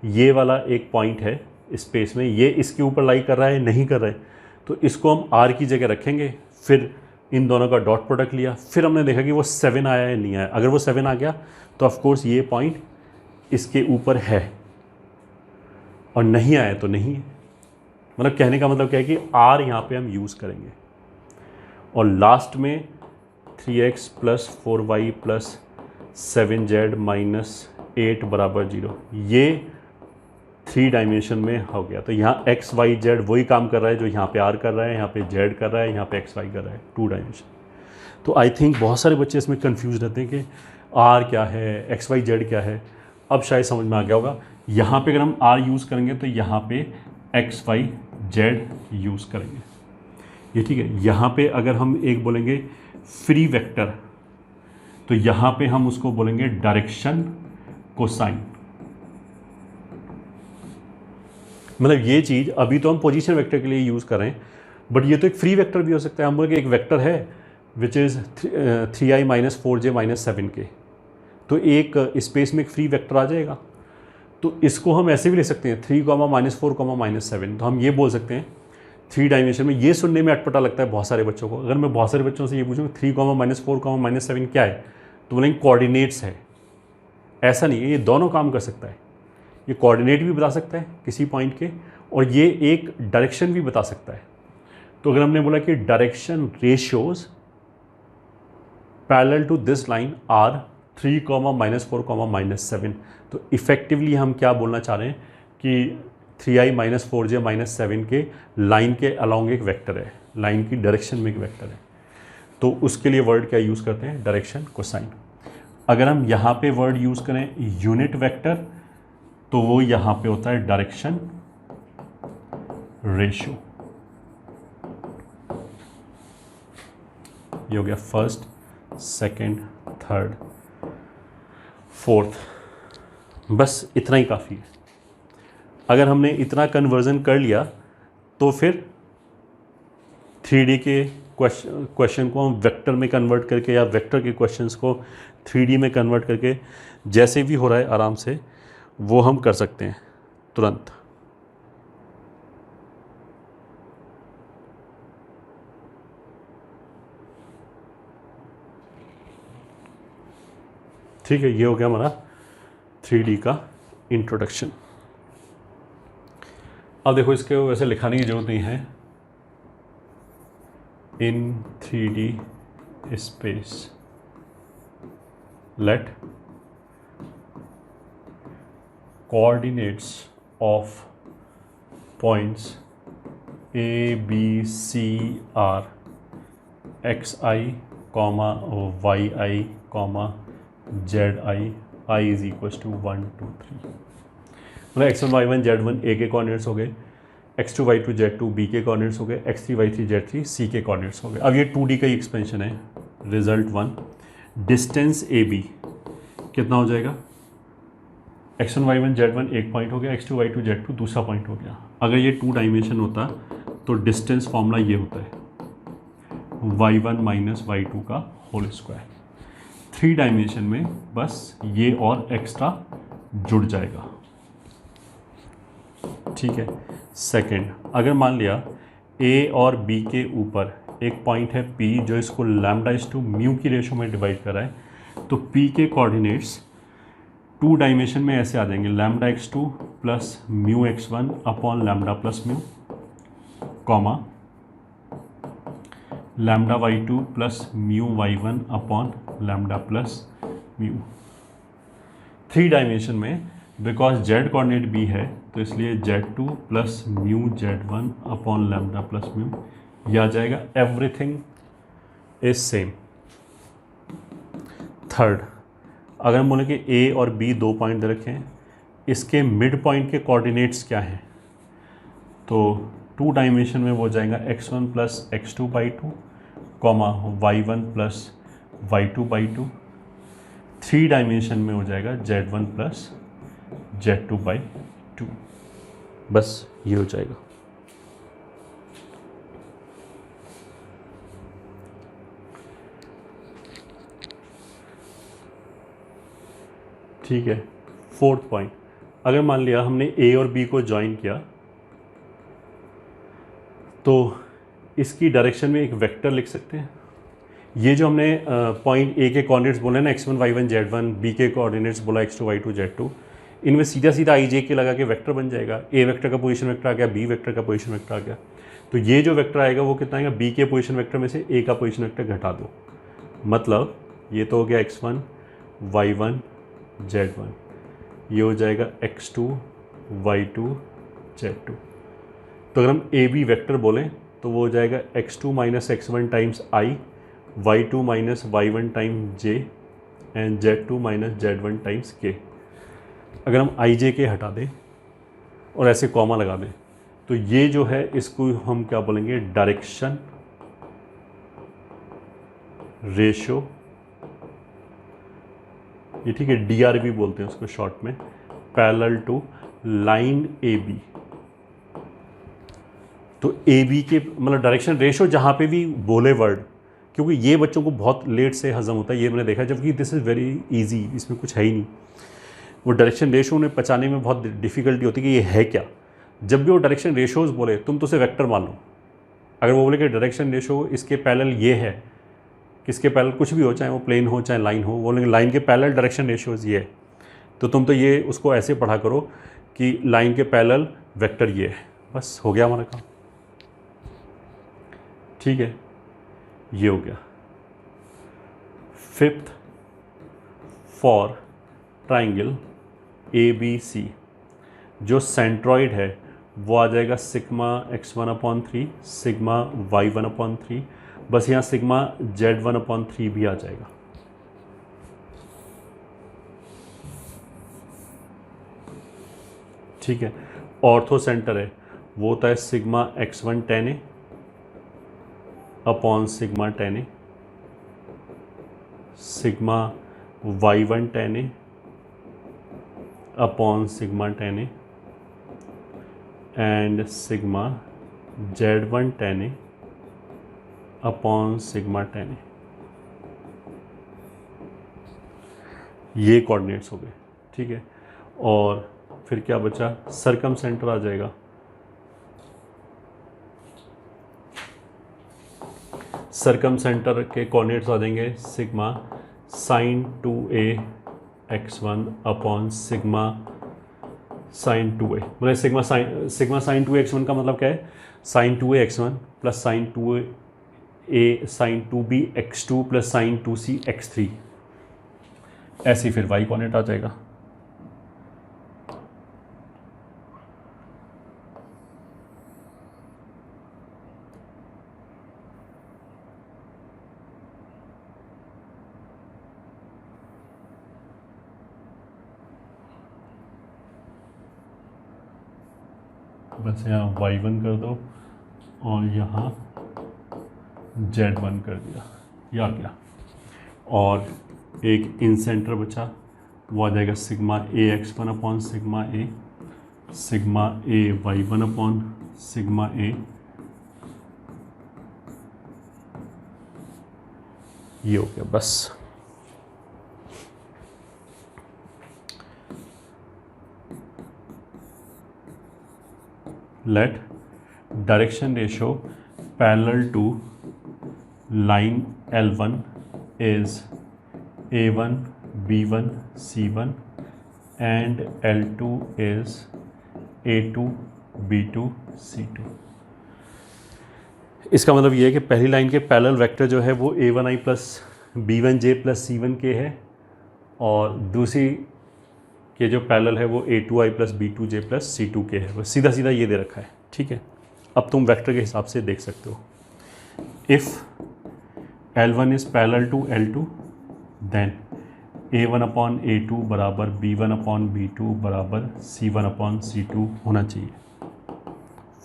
ये वाला एक पॉइंट है स्पेस में, ये इसके ऊपर लाई कर रहा है नहीं कर रहा है, तो इसको हम r की जगह रखेंगे, फिर इन दोनों का डॉट प्रोडक्ट लिया, फिर हमने देखा कि वो 7 आया या नहीं आया। अगर वो 7 आ गया तो ऑफ कोर्स ये पॉइंट इसके ऊपर है, और नहीं आया तो नहीं है। मतलब कहने का मतलब क्या है कि r यहाँ पे हम यूज़ करेंगे। और लास्ट में 3x plus 4y plus 7z minus 8 बराबर 0, ये 3 डायमेंशन में हो गया। तो यहाँ x y z वही काम कर रहा है जो यहाँ पे r कर रहा है, यहाँ पे z कर रहा है, यहाँ पे x y कर रहा है, 2 डायमेंशन। तो आई थिंक बहुत सारे बच्चे इसमें कंफ्यूज रहते हैं कि r क्या है, x y z क्या है। अब शायद समझ में आ गया होगा। यहाँ पे अगर हम r यूज़ करेंगे तो यहाँ पे x y z यूज़ करेंगे, ये ठीक है। यहाँ पे अगर हम एक बोलेंगे फ्री वेक्टर, तो यहाँ पे हम उसको बोलेंगे डायरेक्शन कोसाइन। मतलब ये चीज़ अभी तो हम पोजीशन वेक्टर के लिए यूज़ कर रहे हैं, बट ये तो एक फ्री वेक्टर भी हो सकता है। हम बोलेंगे एक वेक्टर है which is 3i minus 4j minus 7k, तो एक स्पेस में एक फ्री वेक्टर आ जाएगा। तो इसको हम ऐसे भी ले सकते हैं 3, -4, -7। तो हम ये बोल सकते हैं 3 डायमेंशन में। ये सुनने में अटपटा लगता है बहुत सारे बच्चों को। अगर मैं बहुत सारे बच्चों से ये पूछूँ 3, -4, -7 क्या है, तो बोलेंगे कोऑर्डिनेट्स है। ऐसा नहीं है, ये दोनों काम कर सकता है। ये कोऑर्डिनेट भी बता सकता है किसी पॉइंट के, और ये एक डायरेक्शन भी बता सकता है। तो अगर हमने बोला कि direction ratios parallel to this line are 3, -4, -7, तो इफेक्टिवली हम क्या बोलना चाह रहे हैं कि 3i माइनस 4j माइनस 7 के लाइन के अलॉन्ग एक वेक्टर है, लाइन की डायरेक्शन में एक वेक्टर है। तो उसके लिए वर्ड क्या यूज़ करते हैं, डायरेक्शन कोसाइन। अगर हम यहाँ पे वर्ड यूज़ करें यूनिट वेक्टर, तो वो यहाँ पे होता है डायरेक्शन रेशियो। ये हो गया फर्स्ट, सेकंड, थर्ड, फोर्थ। बस इतना ही काफ़ी है। अगर हमने इतना कन्वर्जन कर लिया तो फिर 3D के क्वेश्चन को हम वेक्टर में कन्वर्ट करके, या वेक्टर के क्वेश्चंस को 3D में कन्वर्ट करके, जैसे भी हो रहा है आराम से वो हम कर सकते हैं तुरंत। ठीक है, ये हो गया हमारा 3D का इंट्रोडक्शन। अब देखो, इसके वैसे लिखाने की जरूरत नहीं है। In 3D space let coordinates of points A, B, C are xi, yi, zi, I is equals to 1, 2, 3। मतलब x1, y1, z1 A के कोऑर्डिनेट्स हो गए, x2, y2, z2 B के कोऑर्डिनेट्स हो गए, x3, y3, z3 C के coordinates हो गए। अब ये 2D का ही एक्सपेंशन है। रिजल्ट 1, डिस्टेंस AB कितना हो जाएगा, x1, y1, z1 एक पॉइंट हो गया, x2, y2, z2 दूसरा पॉइंट हो गया। अगर ये 2 डायमेंशन होता तो डिस्टेंस फॉर्मूला ये होता है y1 माइनस y2 का होल स्क्वायर। 3 डायमेंशन में बस ये और एक्स्ट्रा जुड़ जाएगा। ठीक है। सेकंड, अगर मान लिया a और b के ऊपर एक पॉइंट है p जो इसको λ/μ की रेशो में डिवाइड कर रहा है, तो p के कोऑर्डिनेट्स 2 डायमेंशन में ऐसे आ जाएंगे λx2 plus μx1 upon λ plus μ, comma lambda y2 plus mu y1 upon lambda plus mu. 3 dimension में बिकॉज z कोऑर्डिनेट b है तो इसलिए z2 plus mu z1 upon lambda plus mu, यह आ जाएगा। Everything is same. थर्ड, अगर हम बोलें कि a और b 2 पॉइंट दे रखे हैं, इसके मिड पॉइंट के कोऑर्डिनेट्स क्या हैं, तो 2 डायमेंशन में वो हो जाएगा x1 plus x2 by 2 comma y1 plus y2 by 2। 3 dimension में हो जाएगा z1 प्लस z2 बाई 2। बस ये हो जाएगा। ठीक है। फोर्थ पॉइंट, अगर मान लिया हमने ए और बी को ज्वाइन किया तो इसकी डायरेक्शन में एक वेक्टर लिख सकते हैं। ये जो हमने पॉइंट ए के कोऑर्डिनेट्स बोले ना x1 y1 z1, बी के कोऑर्डिनेट्स बोला x2 y2 z2, इनमें सीधा सीधा आई जे के लगा के वेक्टर बन जाएगा। ए वेक्टर का पोजीशन वेक्टर आ गया, बी वेक्टर का पोजीशन वेक्टर आ गया। तो ये जो वेक्टर आएगा वो कितना आएगा, बी के पोजीशन वेक्टर में से ए का पोजीशन वेक्टर घटा दो। मतलब ये तो हो गया x1 y1 z1, ये हो जाएगा x2 y2 z2। तो अगर हम ए बी वैक्टर बोलें तो वो हो जाएगा x2 minus x1 times i, y2 minus y1 time j and z2 minus z1 times k। अगर हम i j k हटा दें और ऐसे कॉमा लगा दें तो ये जो है इसको हम क्या बोलेंगे, डायरेक्शन रेशो, ये ठीक है, डी भी बोलते हैं उसको शॉर्ट में, parallel to line A B. तो ए बी के मतलब डायरेक्शन रेशो जहाँ पे भी बोले वर्ड, क्योंकि ये बच्चों को बहुत लेट से हजम होता है, ये मैंने देखा, जबकि दिस इज़ वेरी इजी, इसमें कुछ है ही नहीं। वो डायरेक्शन रेशो उन्हें पचाने में बहुत डिफ़िकल्टी होती है कि ये है क्या। जब भी वो डायरेक्शन रेशोज़ बोले तुम तो उसे वेक्टर मान लो। अगर वो बोले कि डायरेक्शन रेशो इसके पैरेलल ये है, किसके पैरेलल कुछ भी हो, चाहे वो प्लेन हो चाहे लाइन हो, वो लाइन के पैरेलल डायरेक्शन रेशियोज ये है, तो तुम तो ये उसको ऐसे पढ़ा करो कि लाइन के पैरेलल वेक्टर ये है। बस हो गया हमारा काम। ठीक है, ये हो गया। Fifth, for triangle A B C जो सेंट्रॉइड है वो आ जाएगा सिग्मा x1/3 सिग्मा y1/3, बस यहाँ सिग्मा z1/3 भी आ जाएगा। ठीक है। ऑर्थो सेंटर है वो होता है sigma x1 tan A upon sigma tan A, sigma y1 tan A upon sigma tan A and sigma z1 tan A upon sigma tan A। ये कोऑर्डिनेट्स हो गए। ठीक है, और फिर क्या बचा, सर्कम सेंटर आ जाएगा। सर्कम सेंटर के कोऑर्डिनेट्स आ जाएंगे sigma sine 2a x1 upon sigma sine 2a। मतलब सिग्मा साइन 2a x1 का मतलब क्या है, sine 2a x1 plus sine 2a sine 2b x2 plus sine 2c x3। ऐसे ही फिर y कोऑर्डिनेट आ जाएगा। बस यहाँ y1 कर दो और यहाँ z1 कर दिया, या क्या। और एक इन सेंटर बचा, वो आ जाएगा sigma a x1 upon sigma a, sigma a y1 upon sigma a। ये हो गया बस। let direction ratio parallel to line L1 is A1 B1 C1 and L2 is A2 B2 C2। इसका मतलब ये है कि पहली लाइन के पैरेलल वेक्टर जो है वो a1i plus b1j plus c1k है, और दूसरी के जो पैरेलल है वो a2i plus b2j plus c2k है। बस सीधा सीधा ये दे रखा है, ठीक है। अब तुम वेक्टर के हिसाब से देख सकते हो, if L1 is parallel to L2 then a1 upon a2 बराबर b1 अपॉन b2 बराबर c1 अपॉन c2 होना चाहिए,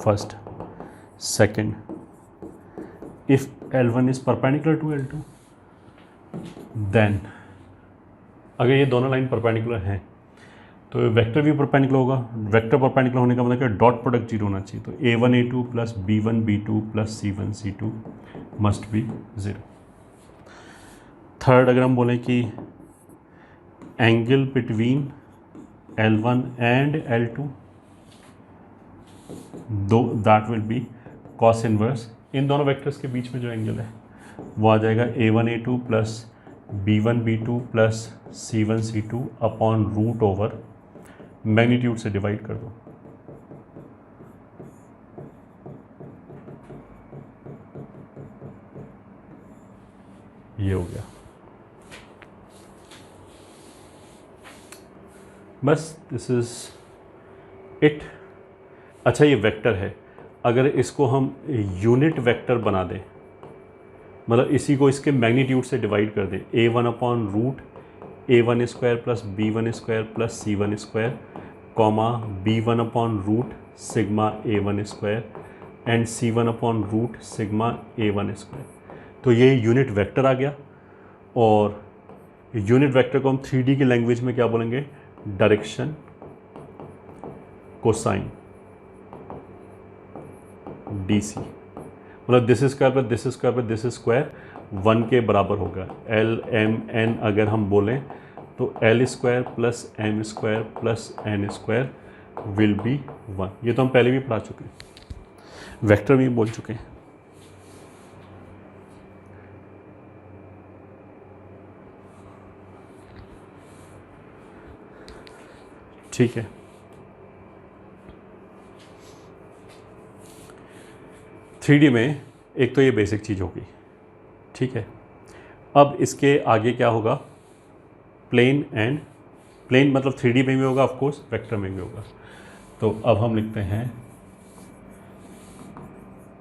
first. Second, if L1 is perpendicular to L2 then, अगर ये दोनों लाइन परपेंडिकुलर हैं तो वेक्टर भी परपेंडिकुलर होगा। वेक्टर परपेंडिकुलर होने का मतलब कि डॉट प्रोडक्ट जीरो होना चाहिए, तो a1 a2 plus b1 b2 plus c1 c2 must be zero. Third, अगर हम बोलें कि angle between L1 and L2 दो, that will be cos inverse, इन दोनों वेक्टर्स के बीच में जो एंगल है वो आ जाएगा a1 a2 plus b1 b2 plus c1 c2 upon root over magnitude से डिवाइड कर दो। ये हो गया, बस दिस इज इट। अच्छा, ये वेक्टर है, अगर इसको हम यूनिट वेक्टर बना दें, मतलब इसी को इसके मैग्नीट्यूड से डिवाइड कर दें, a1 upon root a1 square plus b1 square plus c1 square comma b1 upon root sigma a1 square and c1 upon root sigma a1 square, तो ये यूनिट वेक्टर आ गया। और यूनिट वेक्टर को हम 3D की language में क्या बोलेंगे, डायरेक्शन कोसाइन DC, मतलब दिस स्क्वायर पर दिस स्क्वायर पर दिस स्क्वायर 1 के बराबर होगा। L M N अगर हम बोलें तो L square plus M square plus N square will be 1। ये तो हम पहले भी पढ़ा चुके हैं, वेक्टर भी बोल चुके हैं। ठीक है, थ्री डी में एक तो ये बेसिक चीज़ होगी, ठीक है। अब इसके आगे क्या होगा, प्लेन एंड प्लेन, मतलब 3D में भी होगा, ऑफ कोर्स वेक्टर में भी होगा। तो अब हम लिखते हैं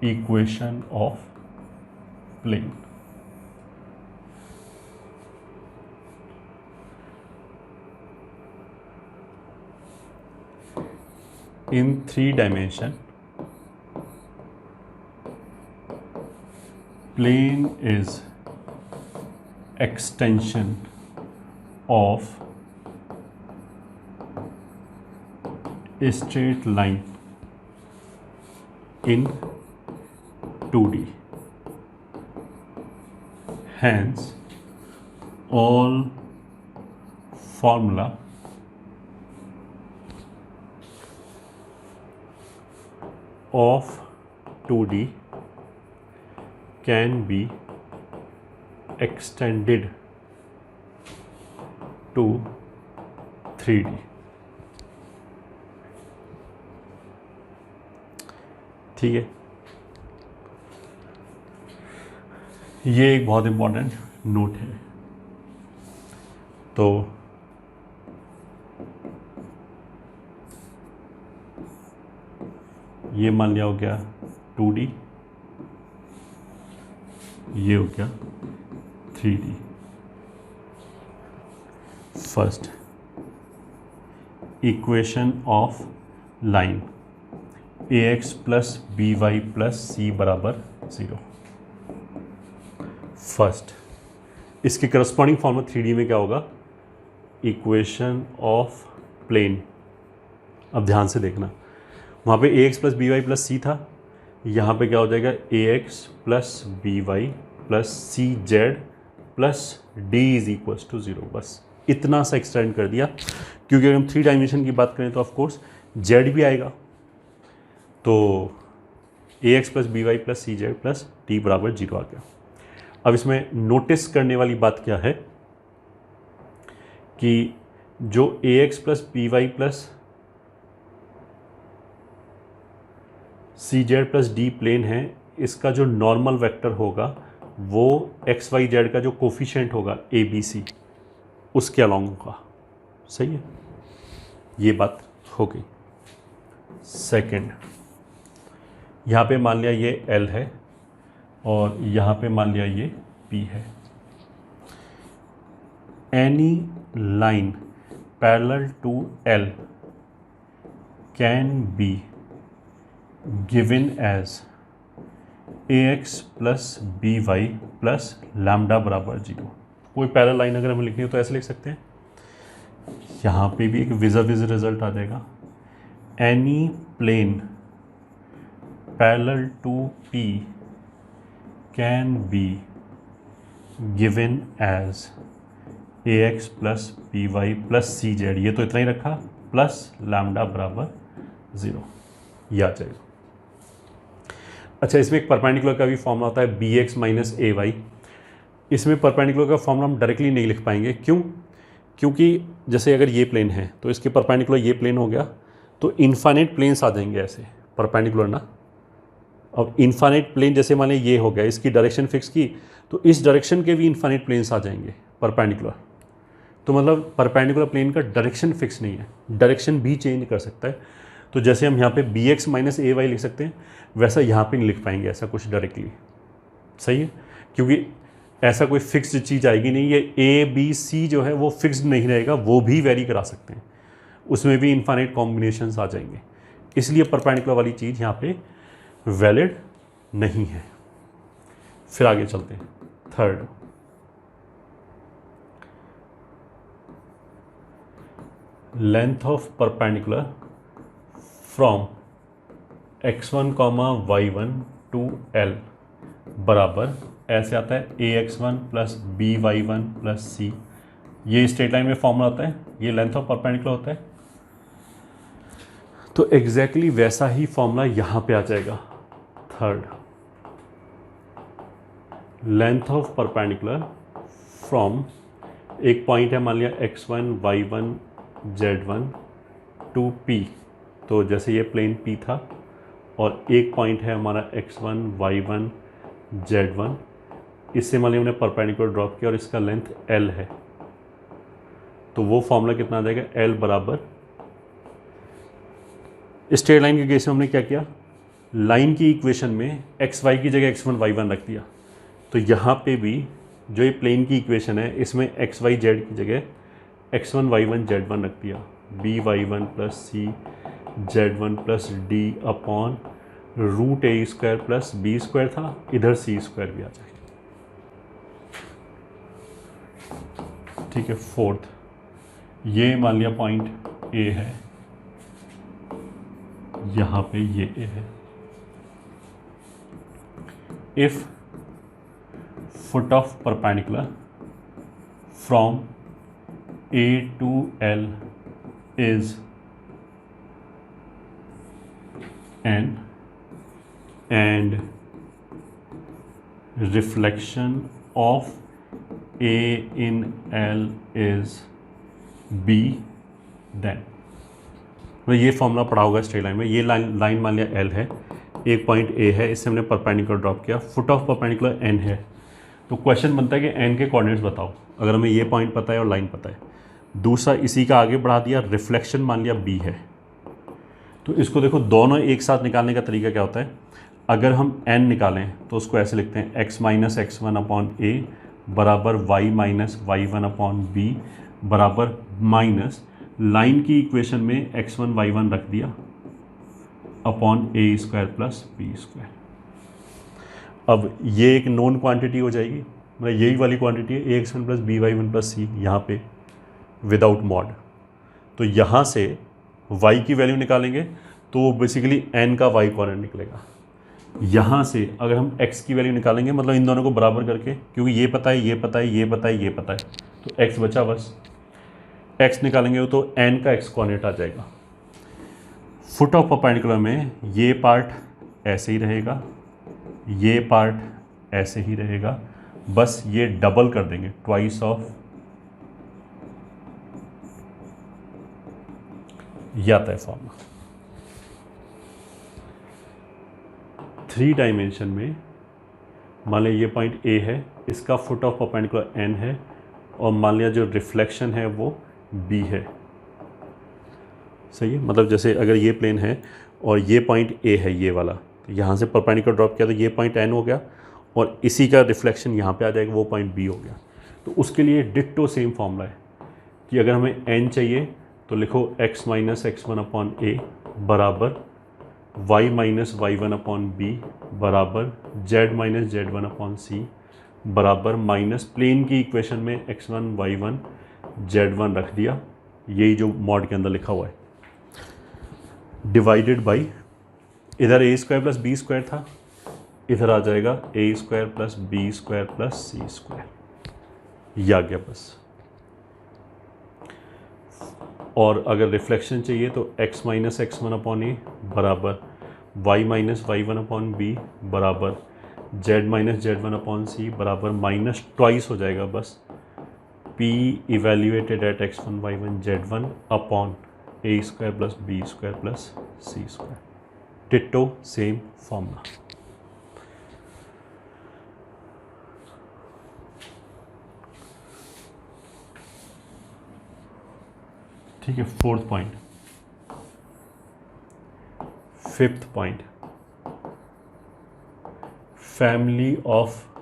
equation of plane. In 3 dimension plane is extension of a straight line in 2D. Hence, all formula of 2D can be extended to 3D. ठीक है, ये एक बहुत इम्पोर्टेंट नोट है। तो ये मान लिया हो गया 2D, ये हो गया 3D। First, equation of line ax plus B Y plus C बराबर 0। फर्स्ट, इसके करस्पॉन्डिंग फॉर्मूला 3D में क्या होगा, इक्वेशन ऑफ प्लेन। अब ध्यान से देखना, वहाँ पे ax plus B Y plus C था, यहाँ पे क्या हो जाएगा ax plus B Y plus C Z plus D is equals to 0। बस इतना सा एक्सटेंड कर दिया, क्योंकि अगर हम 3 डायमेंशन की बात करें तो ऑफ कोर्स जेड भी आएगा। तो ax plus B Y plus C Z plus D बराबर 0 आ गया। अब इसमें नोटिस करने वाली बात क्या है कि जो ax plus B Y plus C Z plus D plane है, इसका जो नॉर्मल वेक्टर होगा वो एक्स वाई जेड का जो कोफिशिएंट होगा ए बी सी उसके अलॉन्ग होगा। सही है, ये बात हो गई। सेकंड, यहाँ पे मान लिया ये एल है और यहाँ पे मान लिया ये पी है। Any line parallel to L can be given as ax plus B Y plus lambda बराबर 0। कोई पैरेलल लाइन अगर हमें लिखनी हो तो ऐसे लिख सकते हैं। यहाँ पे भी एक विज़ा विज़ रिजल्ट आ जाएगा। Any plane parallel to P can be given as ax plus B Y plus C Z, ये तो इतना ही रखा, प्लस लैम्डा बराबर 0, ये आ जाएगा। अच्छा, इसमें एक परपेंडिकुलर का भी फॉर्मूला होता है bx माइनस ए वाई। इसमें परपेंडिकुलर का फॉर्मूला हम डायरेक्टली नहीं लिख पाएंगे। क्यों? क्योंकि जैसे अगर ये प्लेन है तो इसके परपेंडिकुलर ये प्लेन हो गया तो इन्फाइनाइट प्लेन्स आ जाएंगे ऐसे परपेंडिकुलर ना। अब इन्फाइनाइट प्लेन जैसे मान ये हो गया, इसकी डायरेक्शन फिक्स की तो इस डायरेक्शन के भी इन्फाइनाइट प्लेन्स आ जाएंगे परपेंडिकुलर। तो मतलब परपेंडिकुलर प्लेन का डायरेक्शन फिक्स नहीं है, डायरेक्शन भी चेंज कर सकता है। तो जैसे हम यहाँ पे बी एक्स माइनस ए वाई लिख सकते हैं वैसा यहाँ पे नहीं लिख पाएंगे ऐसा कुछ डायरेक्टली। सही है, क्योंकि ऐसा कोई फिक्स्ड चीज़ आएगी नहीं। ये ए बी सी जो है वो फिक्स्ड नहीं रहेगा, वो भी वेरी करा सकते हैं, उसमें भी इनफाइनाइट कॉम्बिनेशंस आ जाएंगे। इसलिए परपेंडिकुलर वाली चीज़ यहाँ पे वैलिड नहीं है। फिर आगे चलते हैं। Third, length of perpendicular from x1 y1 to L बराबर ऐसे आता है ax1 plus B Y one plus C. ये स्ट्रेट लाइन में फॉर्मूला होता है, ये लेंथ ऑफ परपेंडिकुलर होता है। तो एग्जैक्टली वैसा ही फॉर्मूला यहाँ पे आ जाएगा। Third, length of perpendicular from एक पॉइंट है मान लिया x1 y1 z1 to P। तो जैसे ये प्लेन P था और एक पॉइंट है हमारा x1 y1 z1, इससे मान लिया हमने परपेंडिकुलर ड्रॉप किया और इसका लेंथ L है। तो वो फॉर्मूला कितना आ जाएगा? L बराबर, स्ट्रेट लाइन के केस में हमने क्या किया, लाइन की इक्वेशन में एक्स वाई की जगह x1 y1 रख दिया। तो यहाँ पे भी जो ये प्लेन की इक्वेशन है इसमें एक्स वाई जेड की जगह x1 y1 z1 रख दिया। B Y one plus C z1 plus D upon root A square plus B square था, इधर सी स्क्वायर भी आ जाएगा। ठीक है। फोर्थ, ये मान लिया पॉइंट ए है, यहाँ पे ये ए है। If foot of perpendicular from A to L is N and reflection of A in L is B, then तो ये फॉर्मूला पढ़ा होगा स्ट्रेट लाइन में। ये लाइन मान लिया L है, एक पॉइंट A है, इससे हमने परपेंडिकुलर ड्रॉप किया, फुट ऑफ परपेंडिकुलर N है। तो क्वेश्चन बनता है कि N के कोऑर्डिनेट्स बताओ, अगर हमें ये पॉइंट पता है और लाइन पता है। दूसरा, इसी का आगे बढ़ा दिया, रिफ्लेक्शन मान लिया B है। तो इसको देखो, दोनों एक साथ निकालने का तरीका क्या होता है, अगर हम n निकालें तो उसको ऐसे लिखते हैं x minus X one upon A बराबर y minus Y one upon B बराबर माइनस लाइन की इक्वेशन में x1 y1 रख दिया upon A square plus B square. अब ये एक नोन क्वांटिटी हो जाएगी, मतलब यही वाली क्वांटिटी है ax1 plus B Y one plus C, यहाँ पे विदाउट मॉड। तो यहाँ से y की वैल्यू निकालेंगे तो बेसिकली n का y कोऑर्डिनेट निकलेगा। यहाँ से अगर हम x की वैल्यू निकालेंगे, मतलब इन दोनों को बराबर करके, क्योंकि ये पता है, ये पता है, ये पता है, ये पता है, तो x बचा, बस x निकालेंगे तो n का x कोऑर्डिनेट आ जाएगा। फुट ऑफ परपेंडिकुलर में ये पार्ट ऐसे ही रहेगा, ये पार्ट ऐसे ही रहेगा, बस ये डबल कर देंगे, ट्वाइस ऑफ, ये आता है फॉर्मूला। 3 डायमेंशन में मान लिया ये पॉइंट A है, इसका फुट ऑफ परपेंडिकुलर N है, और मान लिया जो रिफ्लेक्शन है वो B है। सही है, मतलब जैसे अगर ये प्लेन है और ये पॉइंट A है, ये वाला, तो यहाँ से परपेंडिकुलर ड्रॉप किया तो ये पॉइंट N हो गया, और इसी का रिफ्लेक्शन यहाँ पे आ जाएगा, वो पॉइंट B हो गया। तो उसके लिए डिट्टो सेम फॉर्मूला है कि अगर हमें N चाहिए तो लिखो x minus x1 upon A बराबर y minus y1 upon B बराबर z minus z1 upon C बराबर माइनस प्लेन की इक्वेशन में x1 y1 z1 रख दिया, यही जो मॉड के अंदर लिखा हुआ है, डिवाइडेड बाई इधर a square plus B square था, इधर आ जाएगा a square plus B square plus C square, ये आ गया बस। और अगर रिफ्लेक्शन चाहिए तो x minus x1 upon A बराबर y minus y1 upon B बराबर z minus z1 upon C बराबर माइनस ट्वाइस हो जाएगा बस p evaluated at x1 y1 z1 अपॉन a square plus B square plus C square, ditto same formula. ठीक है, fourth point. Fifth point, family of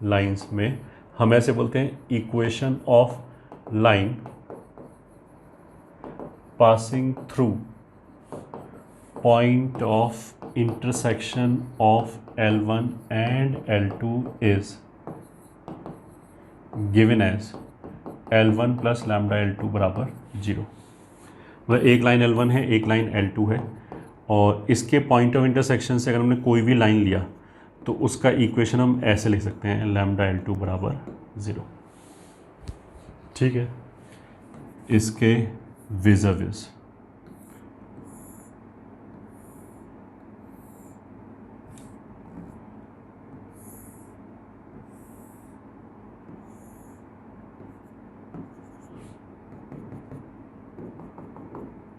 lines में हम ऐसे बोलते हैं equation of line passing through point of intersection of L1 and L2 is given as L1 plus lambda L2 बराबर 0। मतलब एक लाइन L1 है, एक लाइन L2 है, और इसके पॉइंट ऑफ इंटरसेक्शन से अगर हमने कोई भी लाइन लिया तो उसका इक्वेशन हम ऐसे लिख सकते हैं, लैम्डा L2 बराबर 0। ठीक है, इसके विज़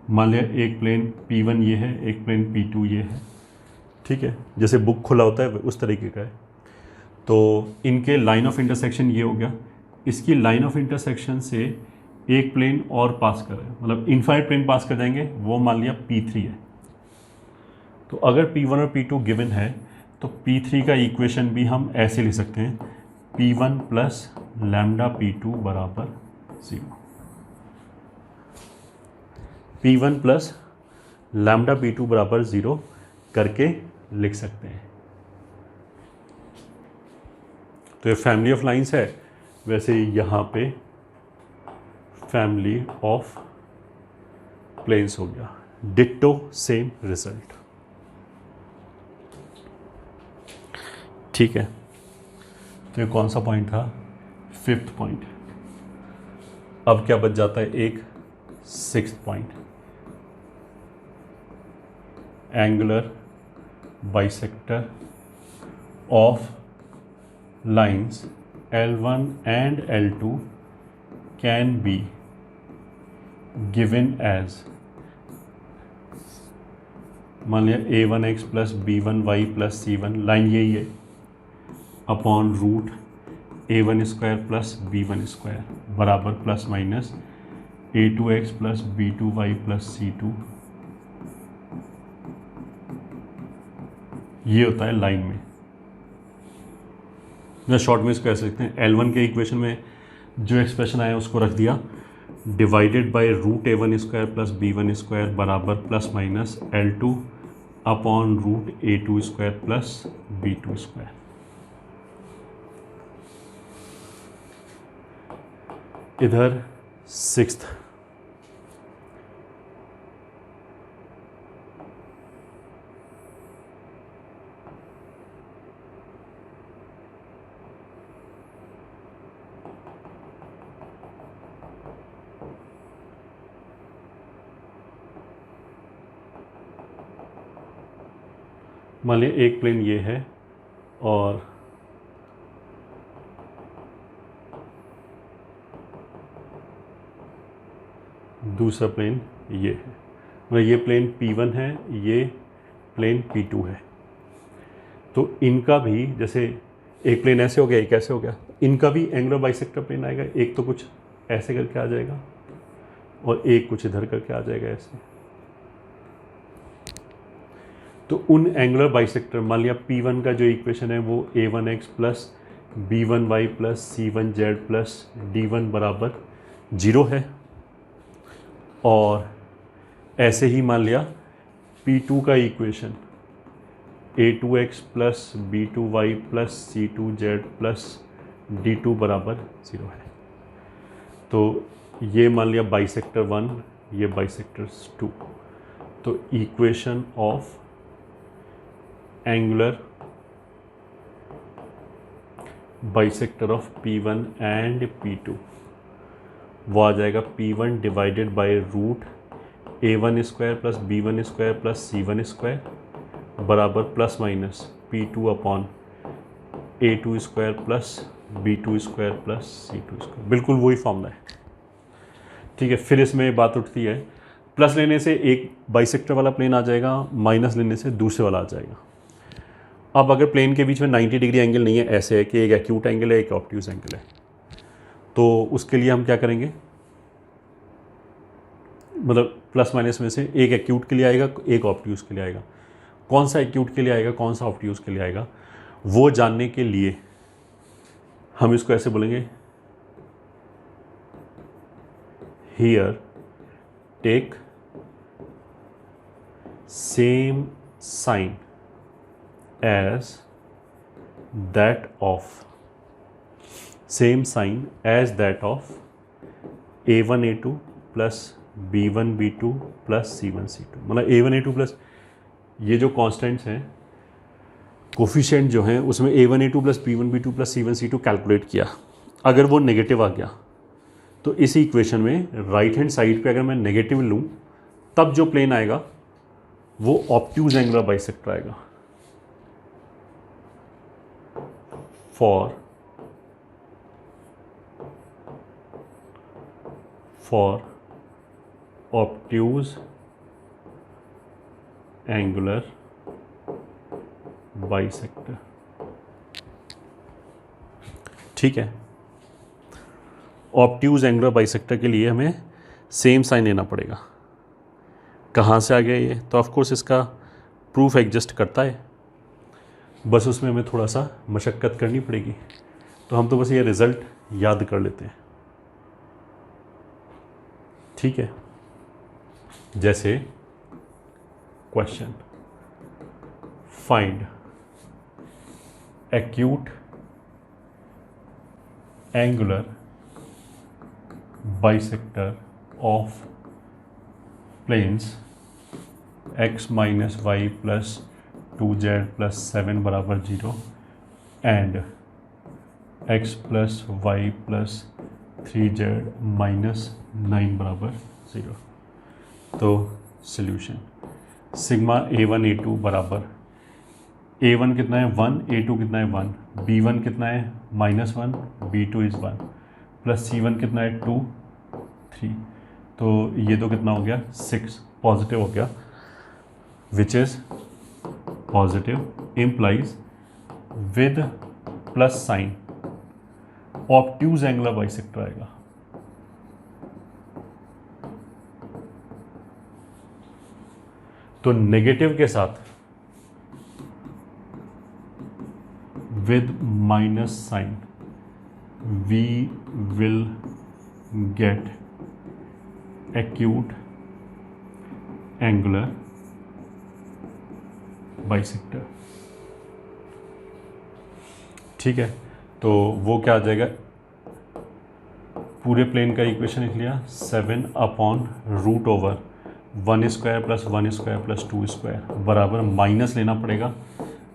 मान लिया एक प्लेन P1 ये है, एक प्लेन P2 ये है। ठीक है, जैसे बुक खुला होता है उस तरीके का है। तो इनके लाइन ऑफ इंटरसेक्शन ये हो गया, इसकी लाइन ऑफ इंटरसेक्शन से एक प्लेन और पास कर रहे हैं, मतलब इनफाइनाइट प्लेन पास कर जाएंगे, वो मान लिया P3 है। तो अगर P1 और P2 गिवन है तो P3 का इक्वेशन भी हम ऐसे लिख सकते हैं, P1 प्लस लैम्डा P2 बराबर 0। P1 प्लस लैम्डा P2 बराबर 0 करके लिख सकते हैं। तो ये फैमिली ऑफ लाइंस है, वैसे यहाँ पे फैमिली ऑफ प्लेन्स हो गया, डिट्टो सेम रिजल्ट। ठीक है, तो ये कौन सा पॉइंट था? Fifth point. अब क्या बच जाता है? एक sixth point, angular bisector of lines L1 and L2 can be given as, मान लिया A1x plus B1y plus C1, line यही है, upon root A1 square plus B1 square बराबर plus minus A2x plus B2y plus C2, ये होता है line में। या शॉर्ट में इसको कह सकते हैं, L1 के इक्वेशन में जो एक्सप्रेशन आया उसको रख दिया, divided by root A1 square plus B1 square बराबर plus minus L2 upon root A2 square plus B2 square. इधर सिक्स्थ, मान लिया एक प्लेन ये है और दूसरा प्लेन ये है, मतलब ये प्लेन P1 है, ये प्लेन P2 है। तो इनका भी जैसे एक प्लेन ऐसे हो गया, एक ऐसे हो गया, इनका भी एंगुलर बाइसेक्टर प्लेन आएगा। एक तो कुछ ऐसे करके आ जाएगा और एक कुछ इधर करके आ जाएगा ऐसे। तो उन एंगुलर बाइसेक्टर, मान लिया P1 का जो इक्वेशन है वो a1x plus b1y plus c1z plus d1 बराबर 0 है, और ऐसे ही मान लिया P2 का equation a2x plus b2y plus c2z plus d2 बराबर 0 है। तो ये मान लिया बाइसेक्टर 1, ये बाइसेक्टर 2। तो equation of angular bisector of P1 and P2 वो आ जाएगा P1 divided by root a1 square plus b1 square plus c1 square बराबर plus minus P2 upon a2 square plus b2 square plus c2 square. बिल्कुल वही formula है, ठीक है। फिर इसमें बात उठती है, प्लस लेने से एक बाइसेक्टर वाला प्लेन आ जाएगा, माइनस लेने से दूसरे वाला आ जाएगा। अब अगर प्लेन के बीच में 90 डिग्री एंगल नहीं है, ऐसे है कि एक एक्यूट एंगल है, एक ऑब्ट्यूज एंगल है, तो उसके लिए हम क्या करेंगे, मतलब प्लस माइनस में से एक एक्यूट के लिए आएगा, एक ऑब्ट्यूज के लिए आएगा। कौन सा एक्यूट के लिए आएगा, कौन सा ऑब्ट्यूज के लिए आएगा, वो जानने के लिए हम इसको ऐसे बोलेंगे, here take same sign as that of a1 a2 plus b1 b2 plus c1 c2। मतलब a1 a2 प्लस ये जो कॉन्स्टेंट्स हैं, कोफिशिएंट जो हैं, उसमें a1 a2 plus b1 b2 plus c1 c2 calculate किया। अगर वो नेगेटिव आ गया तो इस इक्वेशन में राइट हैंड साइड पे अगर मैं नेगेटिव लूँ तब जो प्लेन आएगा वो ऑब्ट्यूज एंगुलर बाइसेक्टर आएगा। for obtuse angular bisector, ठीक है। ऑब्ट्यूज एंगुलर बाइसेक्टर के लिए हमें सेम साइन लेना पड़ेगा। कहाँ से आ गया ये, तो ऑफ कोर्स इसका प्रूफ एग्जिस्ट करता है, बस उसमें हमें थोड़ा सा मशक्क़त करनी पड़ेगी। तो हम तो बस ये रिज़ल्ट याद कर लेते हैं, ठीक है। जैसे question, find acute angular bisector of planes x minus Y plus 2z plus 7 बराबर 0 and x plus Y plus 3z minus 9 बराबर 0। तो सॉल्यूशन सिग्मा a1 a2 बराबर a1 कितना है 1, a2 कितना है 1, b1 कितना है -1, b2 इज़ 1 प्लस c1 कितना है 2 3। तो ये तो कितना हो गया 6, पॉजिटिव हो गया, which is positive implies with plus sign obtuse angular bisector आएगा। तो नेगेटिव के साथ with minus sign we will get acute angular bisector, ठीक है। तो वो क्या आ जाएगा, पूरे प्लेन का इक्वेशन लिख लिया 7 upon root over 1 square plus 1 square plus 2 square बराबर माइनस लेना पड़ेगा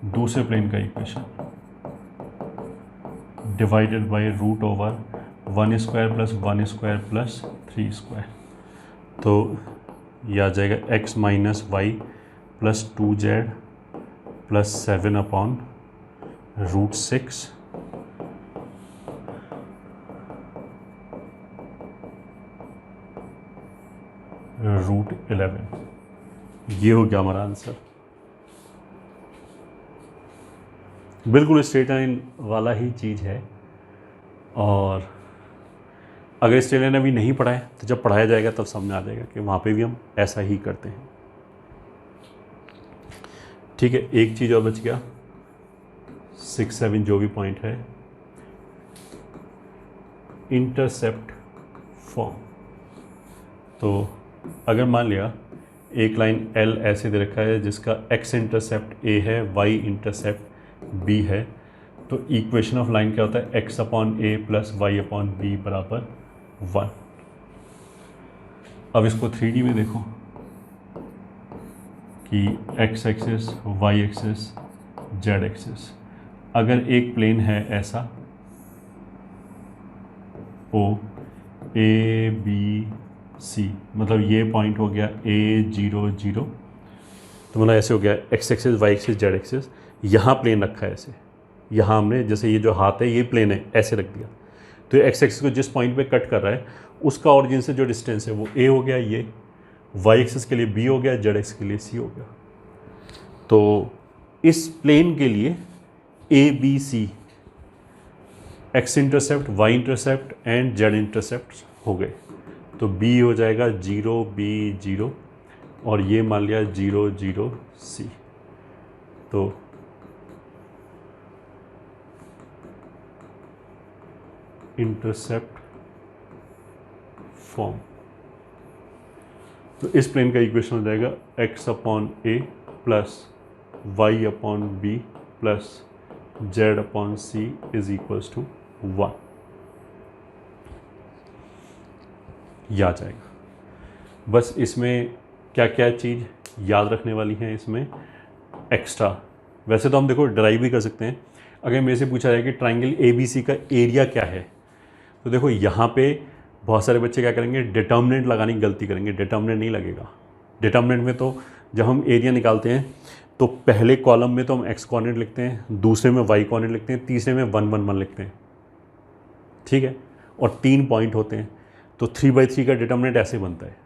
दूसरे प्लेन का equation divided by root over 1 square plus 1 square plus 3 square. तो ये आ जाएगा x minus Y plus 2z plus 7 upon root 6 root 11। ये हो गया हमारा आंसर। बिल्कुल स्ट्रेट लाइन वाला ही चीज़ है। और अगर स्ट्रेट लाइन अभी नहीं पढ़ा है तो जब पढ़ाया जाएगा तब सामने आ जाएगा कि वहाँ पे भी हम ऐसा ही करते हैं। ठीक है, एक चीज़ और बच गया, 6, 7 जो भी पॉइंट है, इंटरसेप्ट फॉर्म। तो अगर मान लिया एक लाइन L ऐसे दे रखा है जिसका x इंटरसेप्ट A है, y इंटरसेप्ट B है, तो इक्वेशन ऑफ लाइन क्या होता है, x upon A plus Y upon B बराबर 1। अब इसको 3D में देखो कि x axis, y axis, z axis, अगर एक प्लेन है ऐसा O A B C, मतलब ये पॉइंट हो गया A 0 0, तो मतलब ऐसे हो गया x axis, y axis, z axis, यहाँ प्लेन रखा है ऐसे, यहाँ हमने जैसे ये जो हाथ है ये प्लेन है ऐसे रख दिया, तो x एक्सिस को जिस पॉइंट पे कट कर रहा है उसका ओरिजिन से जो डिस्टेंस है वो A हो गया, ये y एक्सिस के लिए B हो गया, z एक्सिस के लिए C हो गया। तो इस प्लेन के लिए A B C x intercept, y intercept and z intercept हो गए, तो B हो जाएगा 0 B 0 और ये मान लिया 0 0 C। तो इंटरसेप्ट फॉर्म, तो इस प्लेन का इक्वेशन हो जाएगा x upon A plus y upon B plus z upon C is equals to 1। यह आ जाएगा। बस इसमें क्या क्या चीज़ याद रखने वाली है इसमें एक्स्ट्रा, वैसे तो हम देखो ड्राइव भी कर सकते हैं। अगर मेरे से पूछा जाए कि ट्राइंगल ABC का एरिया क्या है, तो देखो यहाँ पे बहुत सारे बच्चे क्या करेंगे, डिटर्मिनेंट लगाने की गलती करेंगे। डिटर्मिनेंट नहीं लगेगा। डिटर्मिनेंट में तो जब हम एरिया निकालते हैं तो पहले कॉलम में तो हम x कोऑर्डिनेट लिखते हैं, दूसरे में y कोऑर्डिनेट लिखते हैं, तीसरे में 1 1 1 लिखते हैं, ठीक है, और 3 पॉइंट होते हैं, तो 3/3 का डिटर्मिनेंट ऐसे बनता है।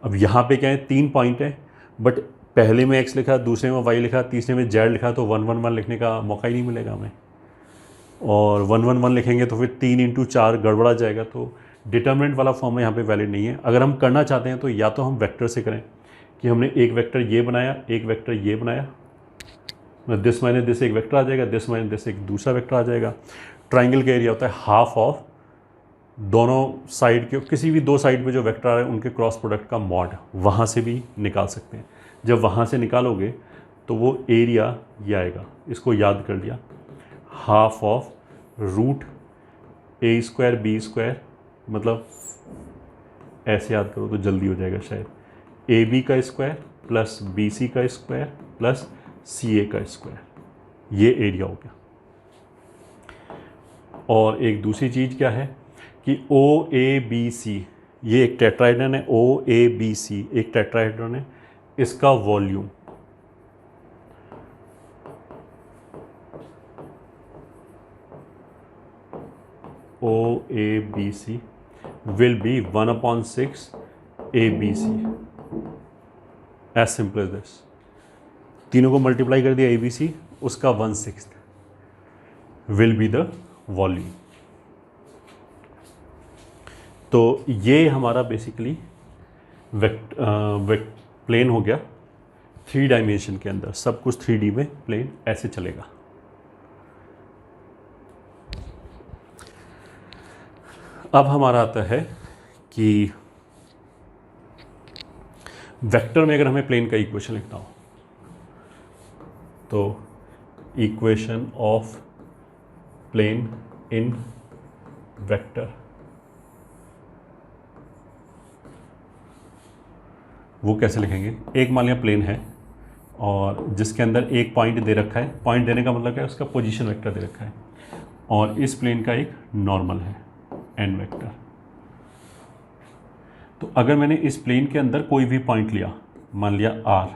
अब यहाँ पे क्या है, 3 पॉइंट है, बट पहले में x लिखा, दूसरे में y लिखा, तीसरे में z लिखा, तो 1 1 1 लिखने का मौका ही नहीं मिलेगा हमें, और 1 1 1 लिखेंगे तो फिर 3 × 4 गड़बड़ा जाएगा। तो डिटर्मिनेंट वाला फॉर्म यहाँ पे वैलिड नहीं है। अगर हम करना चाहते हैं तो या तो हम वेक्टर से करें कि हमने एक वेक्टर ये बनाया, एक वेक्टर ये बनाया, दिस माइनस दिस एक वेक्टर आ जाएगा, दिस माइनस दिस एक दूसरा वेक्टर आ जाएगा। ट्राइंगल का एरिया होता है हाफ ऑफ दोनों साइड के, किसी भी 2 साइड पे जो वेक्टर आ रहे हैं उनके क्रॉस प्रोडक्ट का मॉड, वहाँ से भी निकाल सकते हैं। जब वहाँ से निकालोगे तो वो एरिया ये आएगा, इसको याद कर लिया, half of root A² B², मतलब ऐसे याद करो तो जल्दी हो जाएगा शायद, AB का स्क्वायर प्लस BC का स्क्वायर प्लस CA का स्क्वायर, ये एरिया हो गया। और एक दूसरी चीज़ क्या है कि OABC, ये एक टेट्राहेड्रन है, OABC एक टेट्राहेड्रन है, इसका volume OABC will be 1/6 ABC, as simple as this। तीनों को मल्टीप्लाई कर दिया ABC, उसका 1/6 will be the वॉल्यूम। तो ये हमारा बेसिकली प्लेन हो गया 3 डायमेंशन के अंदर, सब कुछ 3D में प्लेन ऐसे चलेगा। अब हमारा आता है कि वेक्टर में अगर हमें प्लेन का इक्वेशन लिखना हो तो equation of plane in vector, वो कैसे लिखेंगे। एक मान लिया प्लेन है और जिसके अंदर एक पॉइंट दे रखा है, पॉइंट देने का मतलब क्या है, उसका पोजीशन वेक्टर दे रखा है, और इस प्लेन का एक नॉर्मल है एन वेक्टर। तो अगर मैंने इस प्लेन के अंदर कोई भी पॉइंट लिया, मान लिया R,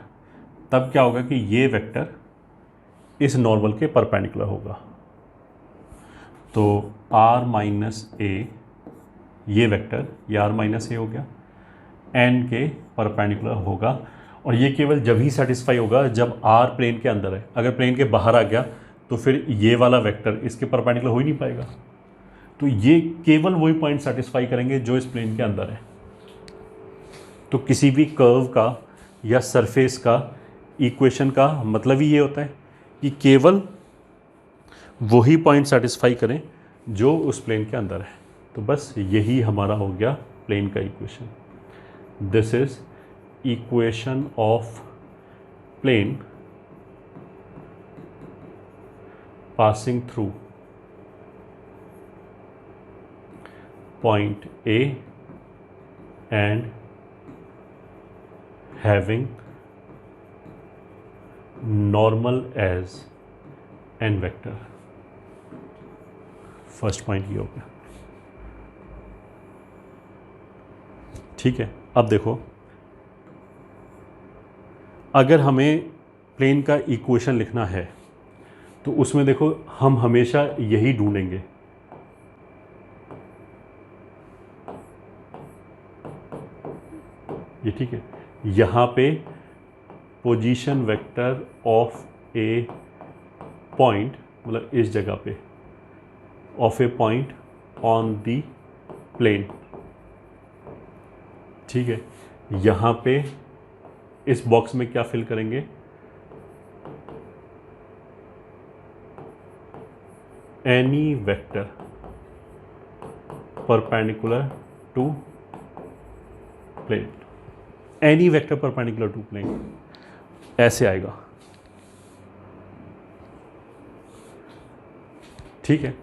तब क्या होगा कि ये वेक्टर इस नॉर्मल के परपेंडिकुलर होगा। तो R माइनस A, ये वेक्टर ये R माइनस A हो गया, N के परपेंडिकुलर होगा, और ये केवल जब ही सेटिस्फाई होगा जब R प्लेन के अंदर है। अगर प्लेन के बाहर आ गया तो फिर ये वाला वेक्टर इसके परपेंडिकुलर हो ही नहीं पाएगा। तो ये केवल वही पॉइंट सेटिस्फाई करेंगे जो इस प्लेन के अंदर है। तो किसी भी कर्व का या सरफेस का इक्वेशन का मतलब ही ये होता है कि केवल वही पॉइंट सेटिस्फाई करें जो उस प्लेन के अंदर है। तो बस यही हमारा हो गया प्लेन का equation. This is equation of plane passing through point A and having normal as n vector। First point ये हो गया। ठीक है, अब देखो अगर हमें प्लेन का इक्वेशन लिखना है तो उसमें देखो हम हमेशा यही ढूंढेंगे, ये ठीक है। यहाँ पे position vector of A point, मतलब इस जगह पे of A point on the plane, ठीक है। यहाँ पे इस बॉक्स में क्या फिल करेंगे, any vector perpendicular to plane, any vector perpendicular to plane, ऐसे आएगा। ठीक है,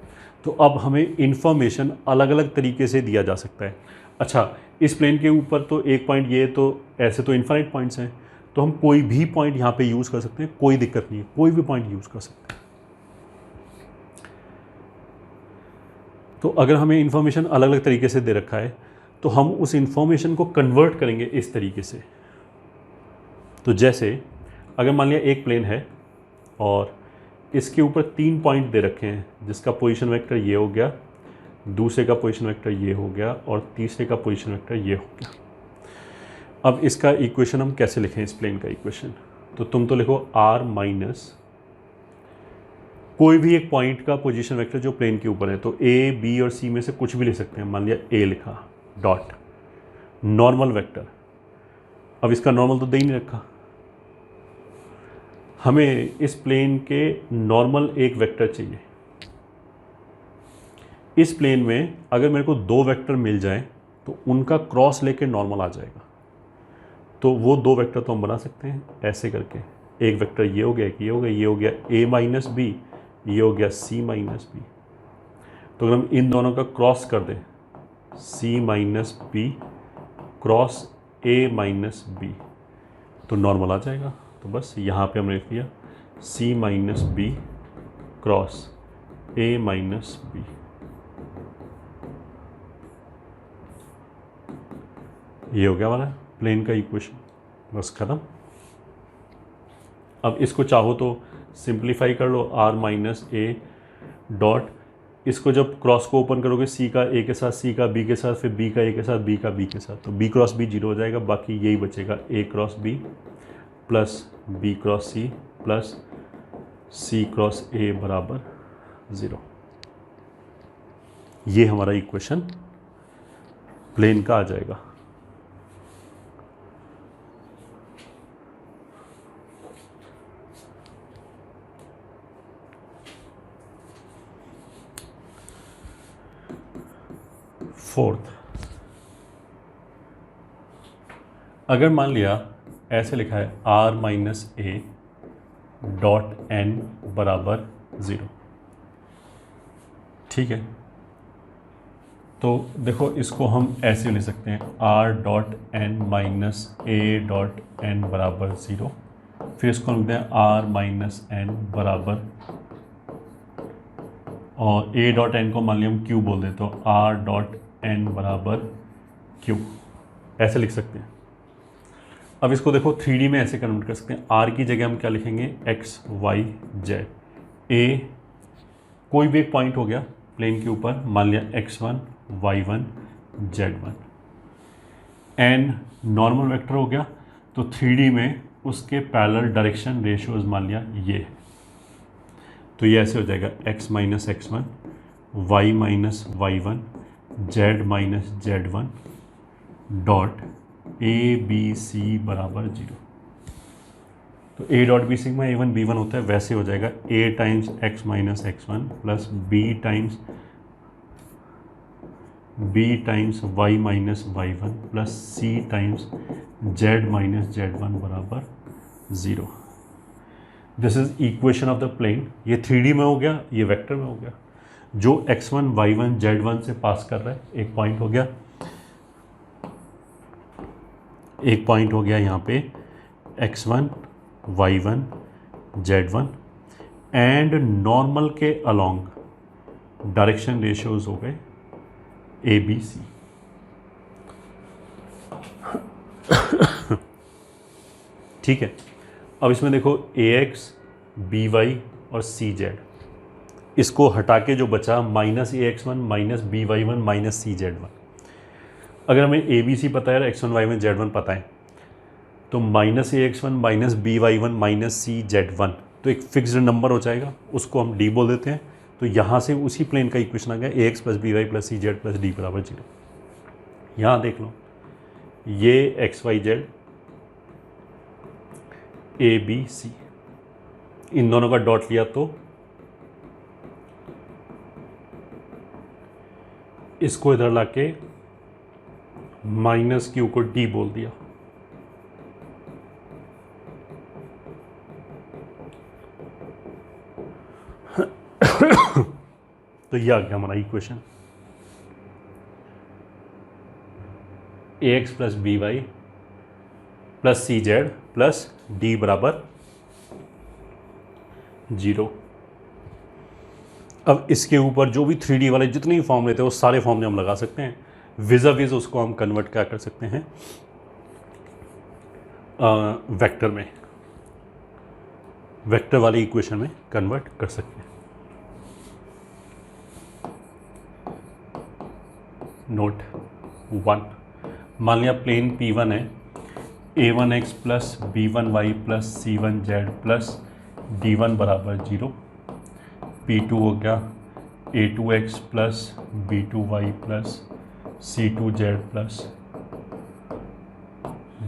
तो अब हमें इंफॉर्मेशन अलग अलग तरीके से दिया जा सकता है। अच्छा, इस प्लेन के ऊपर तो एक पॉइंट ये, तो ऐसे तो इन्फाइनाइट पॉइंट्स हैं, तो हम कोई भी पॉइंट यहाँ पे यूज़ कर सकते हैं, कोई दिक्कत नहीं है, कोई भी पॉइंट यूज़ कर सकते हैं। तो अगर हमें इंफॉर्मेशन अलग अलग तरीके से दे रखा है तो हम उस इंफॉर्मेशन को कन्वर्ट करेंगे इस तरीके से। तो जैसे अगर मान लिया एक प्लेन है और इसके ऊपर 3 पॉइंट दे रखे हैं, जिसका पोजीशन वेक्टर ये हो गया, दूसरे का पोजीशन वेक्टर ये हो गया और तीसरे का पोजीशन वेक्टर ये हो गया। अब इसका इक्वेशन हम कैसे लिखें, इस प्लेन का इक्वेशन? तो तुम तो लिखो r माइनस कोई भी एक पॉइंट का पोजीशन वेक्टर जो प्लेन के ऊपर है, तो a, b और c में से कुछ भी ले सकते हैं। मान लिया a लिखा, डॉट नॉर्मल वेक्टर। अब इसका नॉर्मल तो दे ही नहीं रखा, हमें इस प्लेन के नॉर्मल एक वेक्टर चाहिए। इस प्लेन में अगर मेरे को 2 वेक्टर मिल जाए तो उनका क्रॉस लेके नॉर्मल आ जाएगा। तो वो 2 वेक्टर तो हम बना सकते हैं ऐसे करके, एक वेक्टर ये हो गया, ये हो गया, ये हो गया a माइनस बी, ये हो गया c माइनस बी। तो अगर हम इन दोनों का क्रॉस कर दें, c minus B cross a minus B, तो नॉर्मल आ जाएगा। तो बस यहाँ पे हमने लिख दिया c minus B cross a minus B. ये हो गया हमारा प्लेन का इक्वेशन, बस खत्म। अब इसको चाहो तो सिंप्लीफाई कर लो, r माइनस ए डॉट, इसको जब क्रॉस को ओपन करोगे c का a के साथ, c का b के साथ, फिर b का a के साथ, b का b के साथ, तो b क्रॉस b 0 हो जाएगा। बाकी यही बचेगा a cross b plus b cross c plus c cross a बराबर 0। ये हमारा इक्वेशन प्लेन का आ जाएगा। फोर्थ, अगर मान लिया ऐसे लिखा है r minus A dot n बराबर 0, ठीक है। तो देखो इसको हम ऐसे ले सकते हैं r dot n minus A dot n बराबर 0, फिर इसको लिखते हैं r माइनस n बराबर, और a डॉट n को मान लिया हम q बोल दें, तो r डॉट n बराबर q, ऐसे लिख सकते हैं। अब इसको देखो 3D में ऐसे कन्वर्ट कर सकते हैं। r की जगह हम क्या लिखेंगे, x y z। a कोई भी एक पॉइंट हो गया प्लेन के ऊपर, मान लिया x1 y1 z1। n normal vector हो गया, तो 3D में उसके पैरेलल डायरेक्शन रेशियोज मान लिया ये। तो ये ऐसे हो जाएगा x minus x1, y minus y1, z minus z1 dot A B C बराबर 0। तो a dot B sigma a1 b1 होता है, वैसे हो जाएगा a times x minus x1 plus b times y minus y1 plus c times z minus z1 बराबर 0। This is equation of the plane. ये 3D में हो गया, ये वेक्टर में हो गया। जो x1 y1 z1 से पास कर रहा है, एक पॉइंट हो गया, एक पॉइंट हो गया यहाँ पे x1 y1 z1 and normal के अलोंग डायरेक्शन रेशियोज हो गए ए बी सी। ठीक है, अब इसमें देखो ए एक्स बी वाई और सी जेड, इसको हटा के जो बचा minus A X one minus B Y one minus C Z one. अगर हमें ए बी सी पता है और X one Y one Z one पता है, तो minus A X one minus B Y one minus C Z one तो एक फिक्स्ड नंबर हो जाएगा, उसको हम डी बोल देते हैं। तो यहाँ से उसी प्लेन का इक्वेशन आ गया A X plus B Y plus C Z plus D बराबर 0। यहाँ देख लो, ये X Y Z A B C, इन दोनों का डॉट लिया तो इसको इधर लाके माइनस क्यू को डी बोल दिया। तो ये आ गया हमारा equation, A X plus B Y plus C Z plus D बराबर 0। अब इसके ऊपर जो भी 3D वाले जितने भी फॉर्मूले थे वो सारे फॉर्मूले हम लगा सकते हैं। विज़ा विज़ उसको हम कन्वर्ट क्या कर सकते हैं वेक्टर में, वेक्टर वाली इक्वेशन में कन्वर्ट कर सकते हैं। नोट 1, मान लिया प्लेन P1 है, a1x plus b1y plus c1z plus d1 बराबर 0। P2 हो गया a2x plus b2y plus c2z plus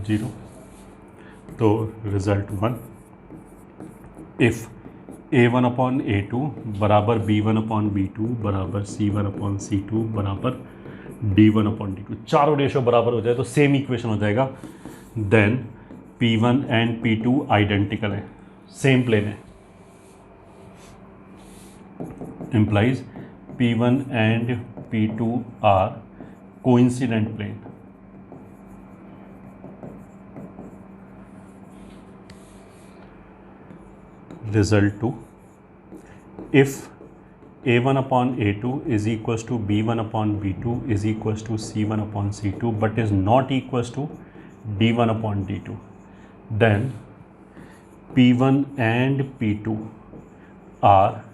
0। तो result 1, if a1 upon a2 बराबर b1 अपॉन b2 बराबर c1 अपॉन c2 बराबर d1 अपॉन d2, चारों रेशो बराबर हो जाए तो सेम इक्वेशन हो जाएगा। Then P1 and P2 identical है, सेम प्लेन है, implies P1 and P2 are coincident plane. Result 2, if a1 upon a2 is equals to b1 upon b2 is equals to c1 upon c2 but is not equals to d1 upon d2, then p1 and p2 are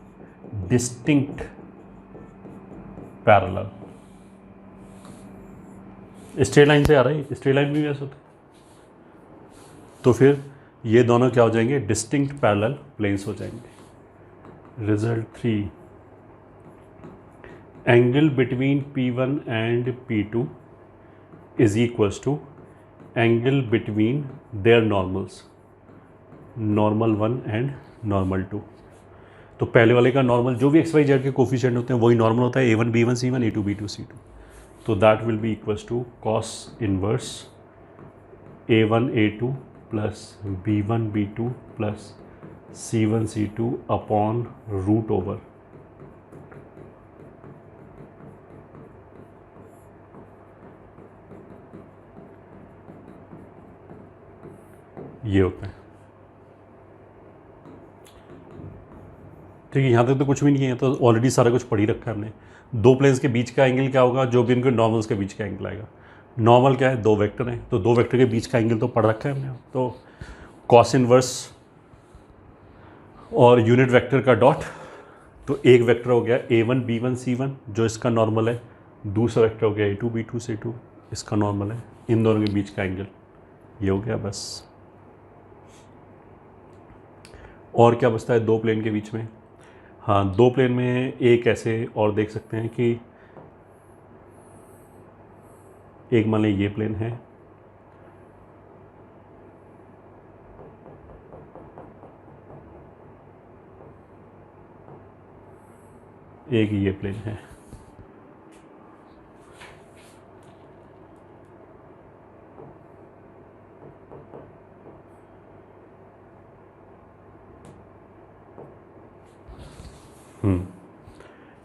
distinct parallel। Straight line से आ रहा है, straight line भी वैसे होता है, तो फिर ये दोनों क्या हो जाएंगे, डिस्टिंक्ट पैरेलल प्लेन्स हो जाएंगे। Result 3, angle between P1 and P2 is equals to angle between their normals, normal 1 and normal 2। तो पहले वाले का नॉर्मल जो भी एक्स वाई जेड के कोफिशिएंट होते हैं वही नॉर्मल होता है, a1 b1 c1 a2 b2 c2। तो that will be equals to cos inverse a1 a2 plus b1 b2 plus c1 c2 upon root over ये होता है। ठीक है, यहाँ तक तो कुछ भी नहीं है, तो ऑलरेडी सारा कुछ पढ़ ही रखा है हमने। दो प्लेन्स के बीच का एंगल क्या होगा, जो भी इनके नॉर्मल्स के बीच का एंगल आएगा। नॉर्मल क्या है, दो वेक्टर हैं, तो दो वेक्टर के बीच का एंगल तो पढ़ रखा है हमने। तो कॉस इनवर्स और यूनिट वेक्टर का डॉट, तो एक वेक्टर हो गया a1 b1 c1 जो इसका नॉर्मल है, दूसरा वेक्टर हो गया a2 b2 c2 इसका नॉर्मल है। इन दोनों के बीच का एंगल ये हो गया बस। और क्या बचता है दो प्लेन के बीच में, हाँ, दो प्लेन में एक ऐसे और देख सकते हैं कि एक मान लीजिए ये प्लेन है, एक ये प्लेन है।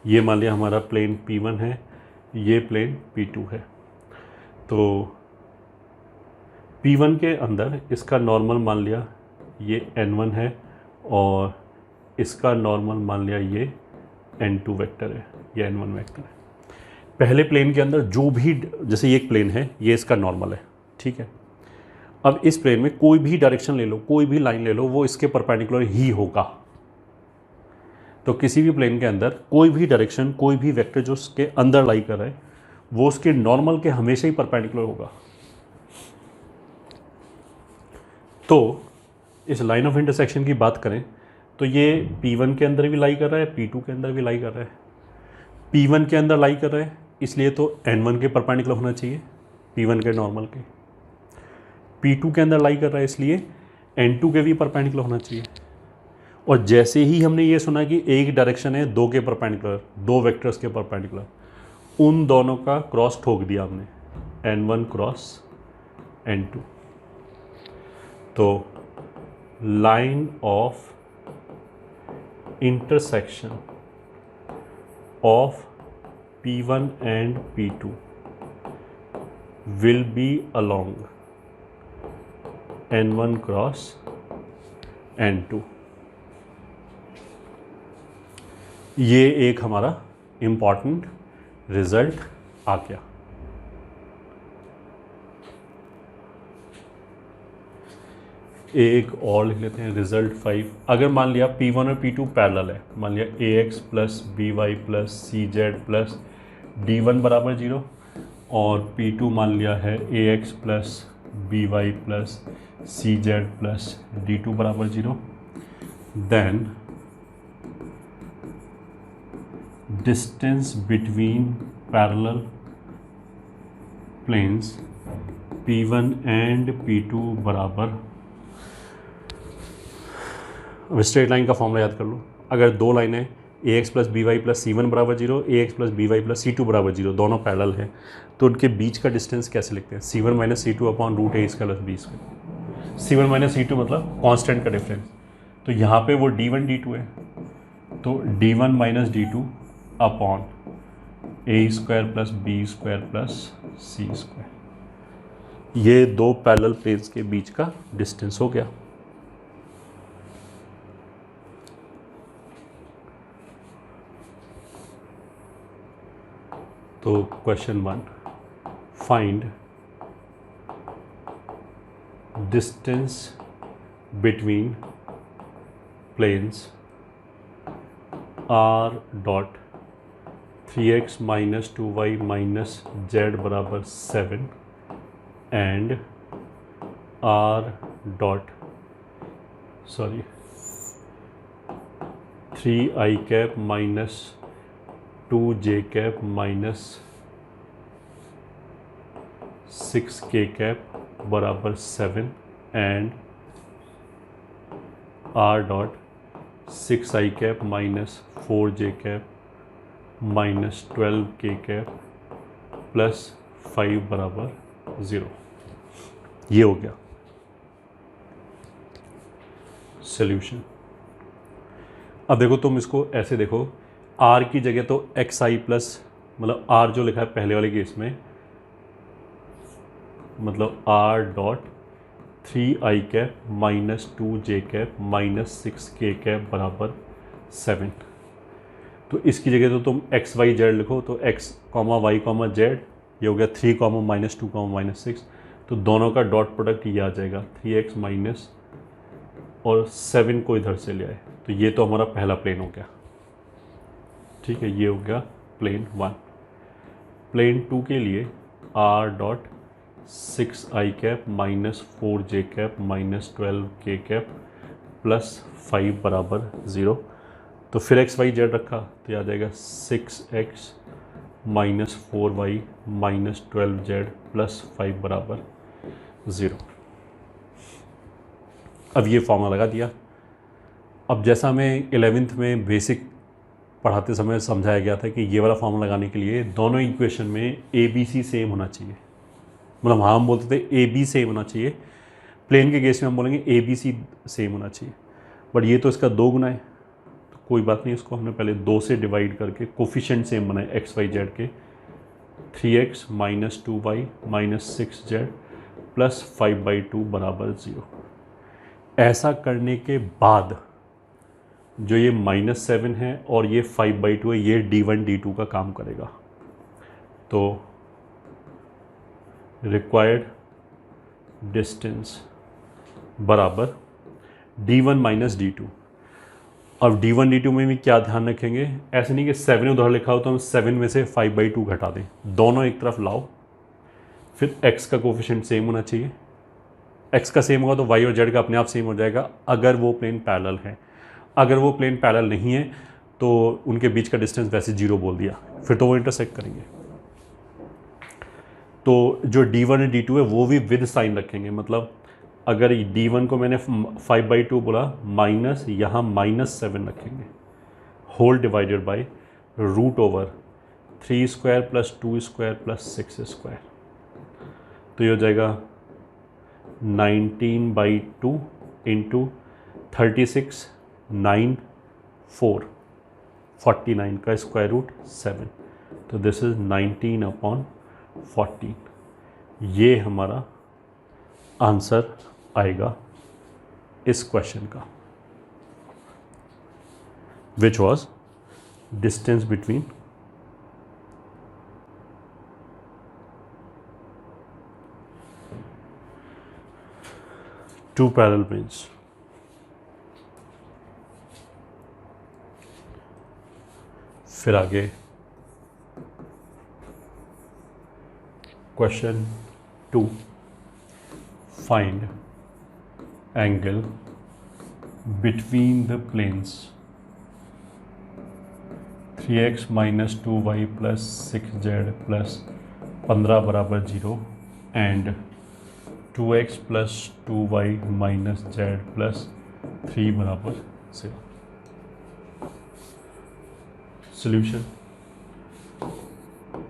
ये मान लिया हमारा प्लेन P1 है, ये प्लेन P2 है। तो P1 के अंदर इसका नॉर्मल मान लिया ये N1 है और इसका नॉर्मल मान लिया ये N2 वेक्टर है, ये N1 वेक्टर है। पहले प्लेन के अंदर जो भी, जैसे ये एक प्लेन है, ये इसका नॉर्मल है, ठीक है। अब इस प्लेन में कोई भी डायरेक्शन ले लो, कोई भी लाइन ले लो, वो इसके परपेंडिकुलर ही होगा। तो किसी भी प्लेन के अंदर कोई भी डायरेक्शन, कोई भी वेक्टर जो उसके अंदर लाई कर रहा है, वो उसके नॉर्मल के हमेशा ही परपेंडिकुलर होगा। तो इस लाइन ऑफ इंटरसेक्शन की बात करें तो ये P1 के अंदर भी लाई कर रहा है, P2 के अंदर भी लाई कर रहा है। P1 के अंदर लाई कर रहा है, इसलिए तो N1 के परपेंडिकुलर होना चाहिए, P1 के नॉर्मल के। P2 के अंदर लाई कर रहा है, इसलिए N2 के भी परपेंडिकुलर होना चाहिए। और जैसे ही हमने ये सुना कि एक डायरेक्शन है दो के परपेंडिकुलर, दो वेक्टर्स के परपेंडिकुलर, उन दोनों का क्रॉस ठोक दिया हमने, N1 क्रॉस N2। तो line of intersection of P1 and P2 will be along N1 cross N2। ये एक हमारा इम्पॉर्टेंट रिजल्ट आ गया। एक और लिख लेते हैं, रिजल्ट 5। अगर मान लिया P1 और P2 पैरेलल है, मान लिया AX plus BY plus CZ plus D1 बराबर 0 और P2 मान लिया है AX plus BY plus CZ plus D2 बराबर 0, then distance between parallel planes P1 and P2 बराबर, अब स्ट्रेट लाइन का फॉर्मूला याद कर लो। अगर दो लाइनें AX plus BY plus C1 बराबर 0, AX plus BY plus C2 बराबर 0, दोनों पैरेलल हैं, तो उनके बीच का डिस्टेंस कैसे लिखते हैं? C1 minus C2 upon root A इसका plus B square. C1 minus C2 मतलब कांस्टेंट का डिफरेंस। तो यहाँ पे वो D1 D2 है, तो D1 minus D2 upon A square plus B square plus C square. ये दो पैरेलल प्लेन्स के बीच का डिस्टेंस हो गया। तो question 1, find distance between planes R dot 3x minus 2y minus z बराबर 7 and R dot 3i cap minus 2j cap minus 6k cap बराबर 7 and R dot 6i cap minus 4j cap minus 12k cap plus 5 बराबर 0। ये हो गया solution. अब देखो, तुम इसको ऐसे देखो, R की जगह तो xi प्लस, मतलब R जो लिखा है पहले वाले केस में, मतलब R dot 3i cap minus 2j cap minus 6k cap बराबर 7। तो इसकी जगह तो तुम x y z लिखो, तो x y z, ये हो गया 3 माइनस 2 माइनस 6, तो दोनों का डॉट प्रोडक्ट ये आ जाएगा 3x माइनस और 7 को इधर से ले आए, तो ये तो हमारा पहला प्लेन हो गया। ठीक है, ये हो गया प्लेन 1। प्लेन 2 के लिए R dot 6i cap minus 4j cap minus 12k cap plus 5 बराबर 0। तो फिर एक्स वाई जेड रखा तो आ जाएगा 6x minus 4y minus 12z plus 5 बराबर 0। अब ये फॉर्मूला लगा दिया। अब जैसा हमें 11th में बेसिक पढ़ाते समय समझाया गया था कि ये वाला फॉर्मूला लगाने के लिए दोनों इक्वेशन में ए बी सी सेम होना चाहिए, मतलब हाँ हम बोलते थे ए बी सेम होना चाहिए, प्लेन के केस में हम बोलेंगे ए बी सी सेम होना चाहिए, बट ये तो इसका 2 गुना है, तो कोई बात नहीं, इसको हमने पहले 2 से डिवाइड करके कोफिशिएंट सेम बनाए एक्स वाई जेड के, 3x minus 2y minus 6z plus 5/2 बराबर 0। ऐसा करने के बाद जो ये -7 है और ये 5/2 है, ये d1 d2 का काम करेगा। तो रिक्वायर्ड डिस्टेंस बराबर d1 माइनस d2। अब d1 d2 में भी क्या ध्यान रखेंगे, ऐसे नहीं कि 7 उधर लिखा हो तो हम 7 में से 5/2 घटा दें, दोनों एक तरफ लाओ। फिर x का कोफिशिएंट सेम होना चाहिए, x का सेम होगा तो y और z का अपने आप सेम हो जाएगा अगर वो प्लेन पैरेलल है। अगर वो प्लेन पैरेलल नहीं है तो उनके बीच का डिस्टेंस वैसे 0 बोल दिया, फिर तो वो इंटरसेक्ट करेंगे। तो जो d1 और d2 है वो भी विद साइन रखेंगे, मतलब अगर d1 को मैंने 5/2 बोला माइनस यहाँ -7 रखेंगे, whole divided by root over 3 square plus 2 square plus 6 square, तो ये हो जाएगा 19/2 इंटू 36 9 4 49 का स्क्वायर रूट 7, तो दिस इज 19/14। ये हमारा आंसर आएगा इस क्वेश्चन का, which was distance between two parallel planes. फिर आगे question 2, find angle between the planes 3x minus 2y plus 6z plus 15 बराबर 0 and 2x plus 2y minus z plus 3 बराबर 0। सॉल्यूशन,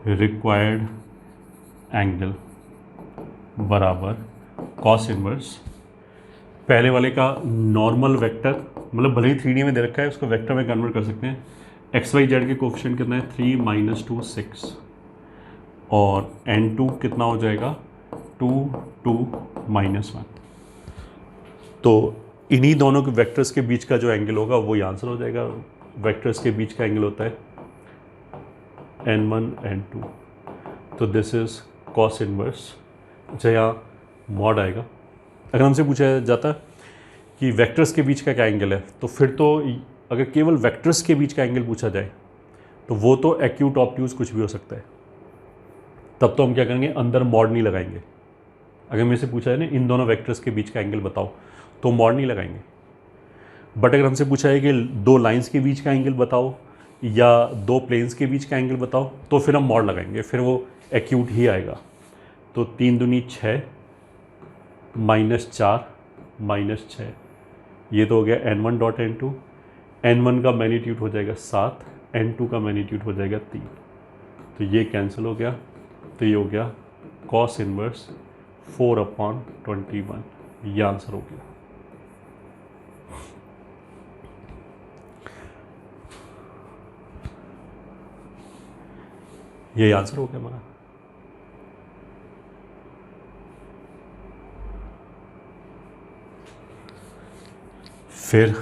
रिक्वायर्ड एंगल बराबर cos inverse, पहले वाले का normal vector, मतलब भले ही 3D में दे रखा है उसको वेक्टर में कन्वर्ट कर सकते हैं। एक्स वाई जेड के कोफिशिएंट कितना है 3 माइनस 2 6 और n2 कितना हो जाएगा 2 2 माइनस 1। तो इन्हीं दोनों के वेक्टर्स के बीच का जो एंगल होगा वो आंसर हो जाएगा। वेक्टर्स के बीच का एंगल होता है n1 n2, तो दिस इज कॉस इनवर्स। अच्छा यहाँ मॉड आएगा। अगर हमसे पूछा जाता कि वेक्टर्स के बीच का क्या एंगल है, तो फिर तो अगर केवल वेक्टर्स के बीच का एंगल पूछा जाए तो वो तो एक्यूट ऑब्ट्यूज कुछ भी हो सकता है, तब तो हम क्या करेंगे अंदर मॉड नहीं लगाएंगे। अगर मेरे से पूछा है ना इन दोनों वेक्टर्स के बीच का एंगल बताओ तो मॉड नहीं लगाएंगे। बट अगर हमसे पूछा है कि दो लाइंस के बीच का एंगल बताओ या दो प्लेन्स के बीच का एंगल बताओ तो फिर हम मॉड लगाएंगे, फिर वो एक्यूट ही आएगा। तो 3 दूनी 6 माइनस 4 माइनस 6, ये तो हो गया n1 डॉट n2। n1 का मैग्नीट्यूड हो जाएगा 7, n2 का मैग्नीट्यूड हो जाएगा 3, तो ये कैंसिल हो गया। तो ये हो गया कॉस इनवर्स 4/21, ये आंसर हो गया। ये आंसर हो गया हमारा। फिर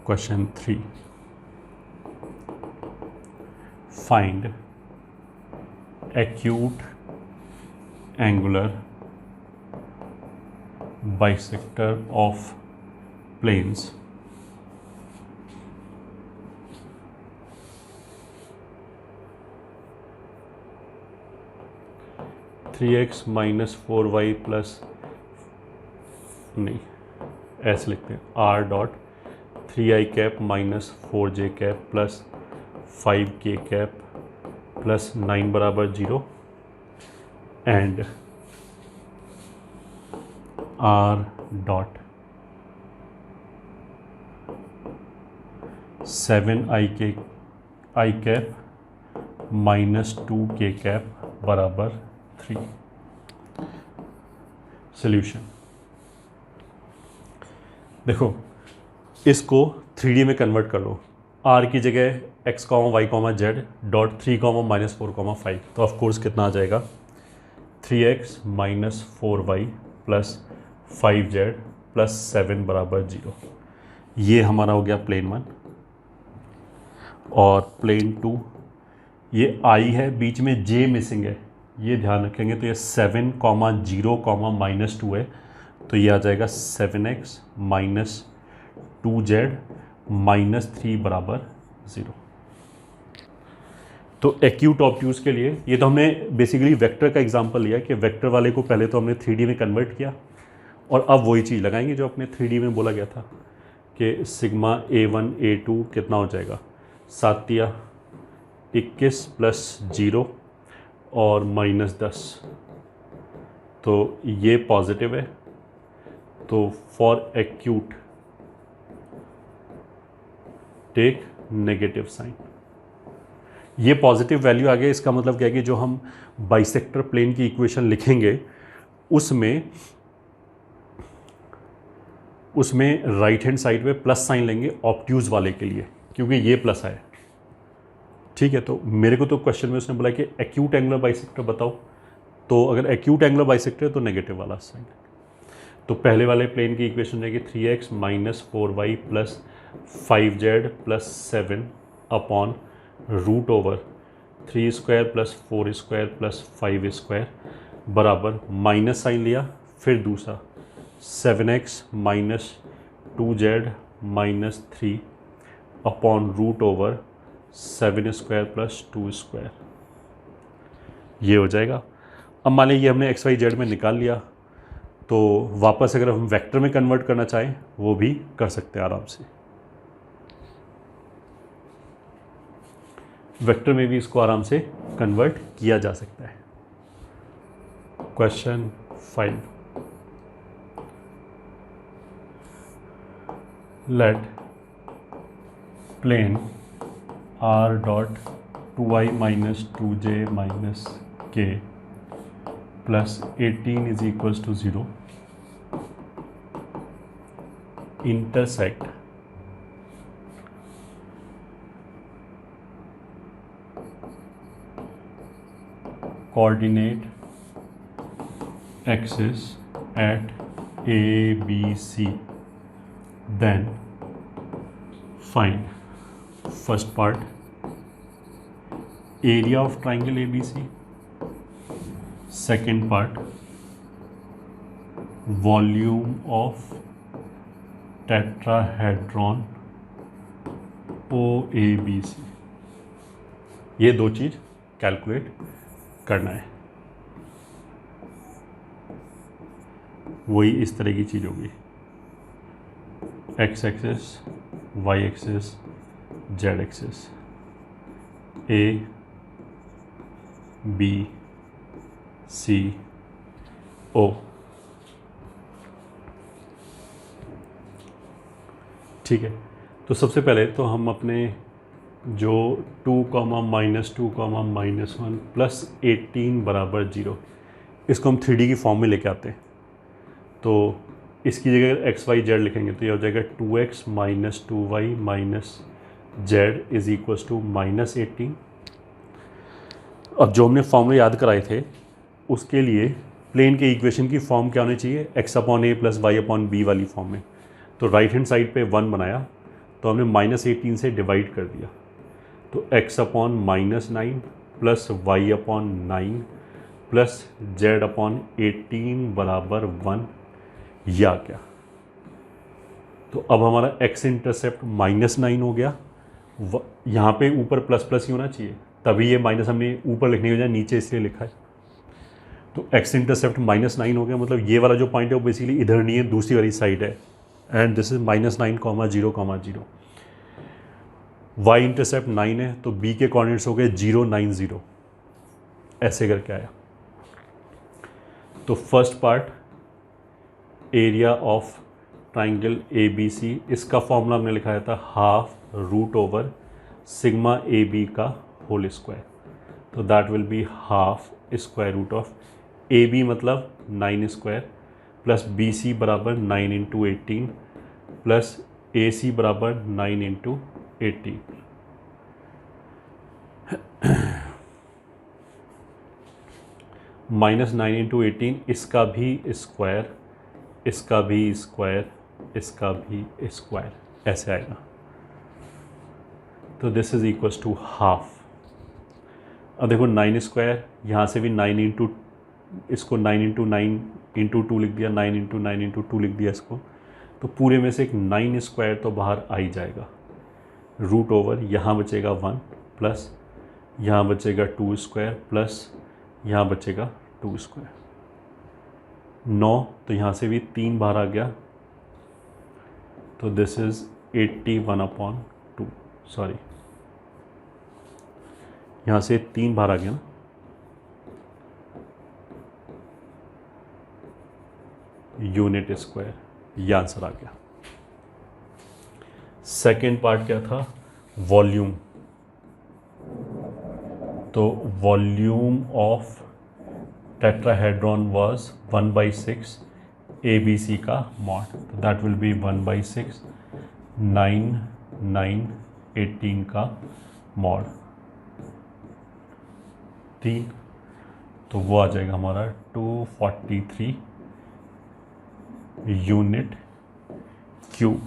question 3, find acute angular bisector of planes 3x minus 4y plus नहीं ऐसे लिखते हैं R dot 3i cap minus 4j cap plus 5k cap plus 9 बराबर 0 and R dot 7i cap minus 2k cap बराबर 3। सॉल्यूशन देखो, इसको 3D में convert कर लो। r की जगह x, y, z डॉट 3, -4, 5 तो ऑफ कोर्स कितना आ जाएगा 3x minus 4y plus 5z plus 7 बराबर 0। ये हमारा हो गया प्लेन 1। और प्लेन 2 ये i है, बीच में j मिसिंग है, ये ध्यान रखेंगे। तो ये 7, 0, -2 है, तो ये आ जाएगा 7x माइनस 2z माइनस 3 बराबर 0। तो एक्यूट ऑब्ट्यूज के लिए ये तो हमने बेसिकली वेक्टर का एग्जांपल लिया कि वेक्टर वाले को पहले तो हमने 3D में कन्वर्ट किया और अब वही चीज़ लगाएंगे जो अपने 3D में बोला गया था कि सिग्मा a1 a2 कितना हो जाएगा 7 या 21 प्लस 0 और -10। तो ये पॉजिटिव है, तो for acute take negative sign. ये पॉजिटिव वैल्यू आ गया, इसका मतलब क्या है कि जो हम बाइसेक्टर प्लेन की इक्वेशन लिखेंगे उसमें राइट हैंड साइड पे प्लस साइन लेंगे ऑब्ट्यूज वाले के लिए, क्योंकि ये प्लस है। ठीक है, तो मेरे को तो क्वेश्चन में उसने बोला कि एक्यूट एंगुलर बाइसेक्टर बताओ, तो अगर एक्यूट एंगुलर बाइसेक्टर है तो नेगेटिव वाला साइन। तो पहले वाले प्लेन की इक्वेशन रहेगी 3x minus 4y plus 5z plus 7 upon root over 3 square plus 4 square plus 5 square बराबर माइनस साइन लिया, फिर दूसरा 7x minus 2z minus 3 upon root over 7 square plus 2 square. ये हो जाएगा। अब मान लीजिए हमने एक्स वाई जेड में निकाल लिया, तो वापस अगर हम वेक्टर में कन्वर्ट करना चाहें वो भी कर सकते हैं आराम से। वेक्टर में भी इसको आराम से कन्वर्ट किया जा सकता है। Question 5, let plane r dot 2i minus 2j minus k plus 18 is equals to 0 intersect coordinate axis at a b c, then find first part area of triangle ABC, second part volume of tetrahedron OABC। ये दो चीज़ calculate करना है। वही इस तरह की चीज़ होगी, x axis, y axis, z axis, A B C O। ठीक है, तो सबसे पहले तो हम अपने जो 2, -2, -1 प्लस 18 बराबर 0, इसको हम 3D की फॉर्म में लेके आते हैं। तो इसकी जगह x y z लिखेंगे तो ये हो जाएगा 2x minus 2y minus z is equals to -18। अब जो हमने फॉर्मूले याद कराए थे उसके लिए प्लेन के इक्वेशन की फॉर्म क्या होनी चाहिए, x upon a plus y upon b वाली फॉर्म में। तो राइट हैंड साइड पे 1 बनाया तो हमने -18 से डिवाइड कर दिया, तो x upon -9 plus y upon 9 plus z upon 18 बराबर 1, या क्या। तो अब हमारा x इंटरसेप्ट -9 हो गया, यहाँ पे ऊपर प्लस प्लस ही होना चाहिए, तभी ये माइनस हमने ऊपर लिखने की बजाय नीचे इसलिए लिखा है। तो x इंटरसेप्ट -9 हो गया, मतलब ये वाला जो पॉइंट है वो बेसिकली इधर नहीं है, दूसरी वाली साइड है। And this is -9, 0, 0. Y intercept 9 है तो बी के कोऑर्डिनेट्स हो गए 0, 9, 0, ऐसे करके आया. तो first part area of triangle A B C, इसका फॉर्मूला हमने लिखाया था ½ सिग्मा ए बी का होल स्क्वायर. तो that will be ½ A B मतलब 9 स्क्वायर प्लस बी सी बराबर 9 इंटू 18 प्लस ए सी बराबर 9 इंटू 18. -9 इंटू 18, इसका भी स्क्वायर, इसका भी स्क्वायर, इसका भी स्क्वायर, ऐसे आएगा. तो this is equals to half. अब देखो 9 स्क्वायर, यहाँ से भी 9 इंटू, इसको 9 इंटू 9 इंटू 2 लिख दिया, 9 इंटू 9 इंटू 2 लिख दिया इसको. तो पूरे में से एक 9 स्क्वायर तो बाहर आ ही जाएगा. √ यहाँ बचेगा 1 प्लस यहाँ बचेगा 2 स्क्वायर प्लस यहाँ बचेगा 2 स्क्वायर. 9, तो यहाँ से भी 3 बाहर आ गया. तो दिस इज 81/2. सॉरी, यहाँ से 3 बाहर आ गया ना. यूनिट स्क्वायर, ये आंसर आ गया. सेकेंड पार्ट क्या था? वॉल्यूम. तो volume of tetrahedron was 1/6 ABC का मॉड. तो दैट विल बी 1/6 9, 9, 18 का मॉड 3. तो वो आ जाएगा हमारा 243 यूनिट क्यूब.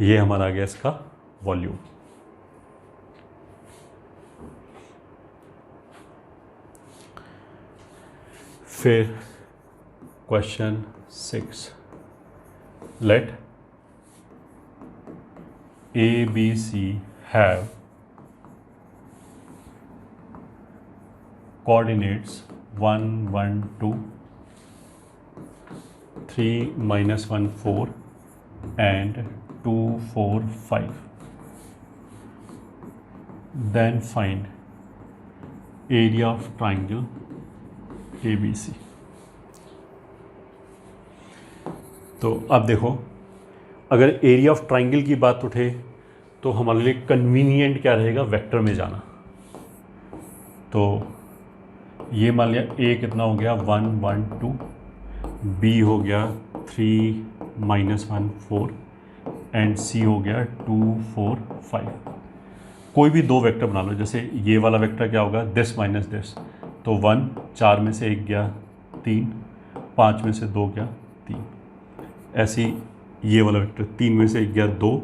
ये हमारा आ गया इसका वॉल्यूम. फिर question 6, let A, B, C have coordinates 1, 1, 2, 3, -1, 4 and 2, 4, 5. Then find area of triangle ABC. तो अब देखो, अगर एरिया ऑफ ट्राइंगल की बात उठे तो हमारे लिए कन्वीनियंट क्या रहेगा? वेक्टर में जाना. तो ये मान लिया ए कितना हो गया 1, 1, 2, बी हो गया 3, -1, 4 एंड सी हो गया 2, 4, 5. कोई भी दो वेक्टर बना लो. जैसे ये वाला वेक्टर क्या होगा? This minus this. तो 1, 4 में से 1 गया 3, 5 में से 2 गया 3. ऐसी ये वाला वेक्टर 3 में से 1 गया 2,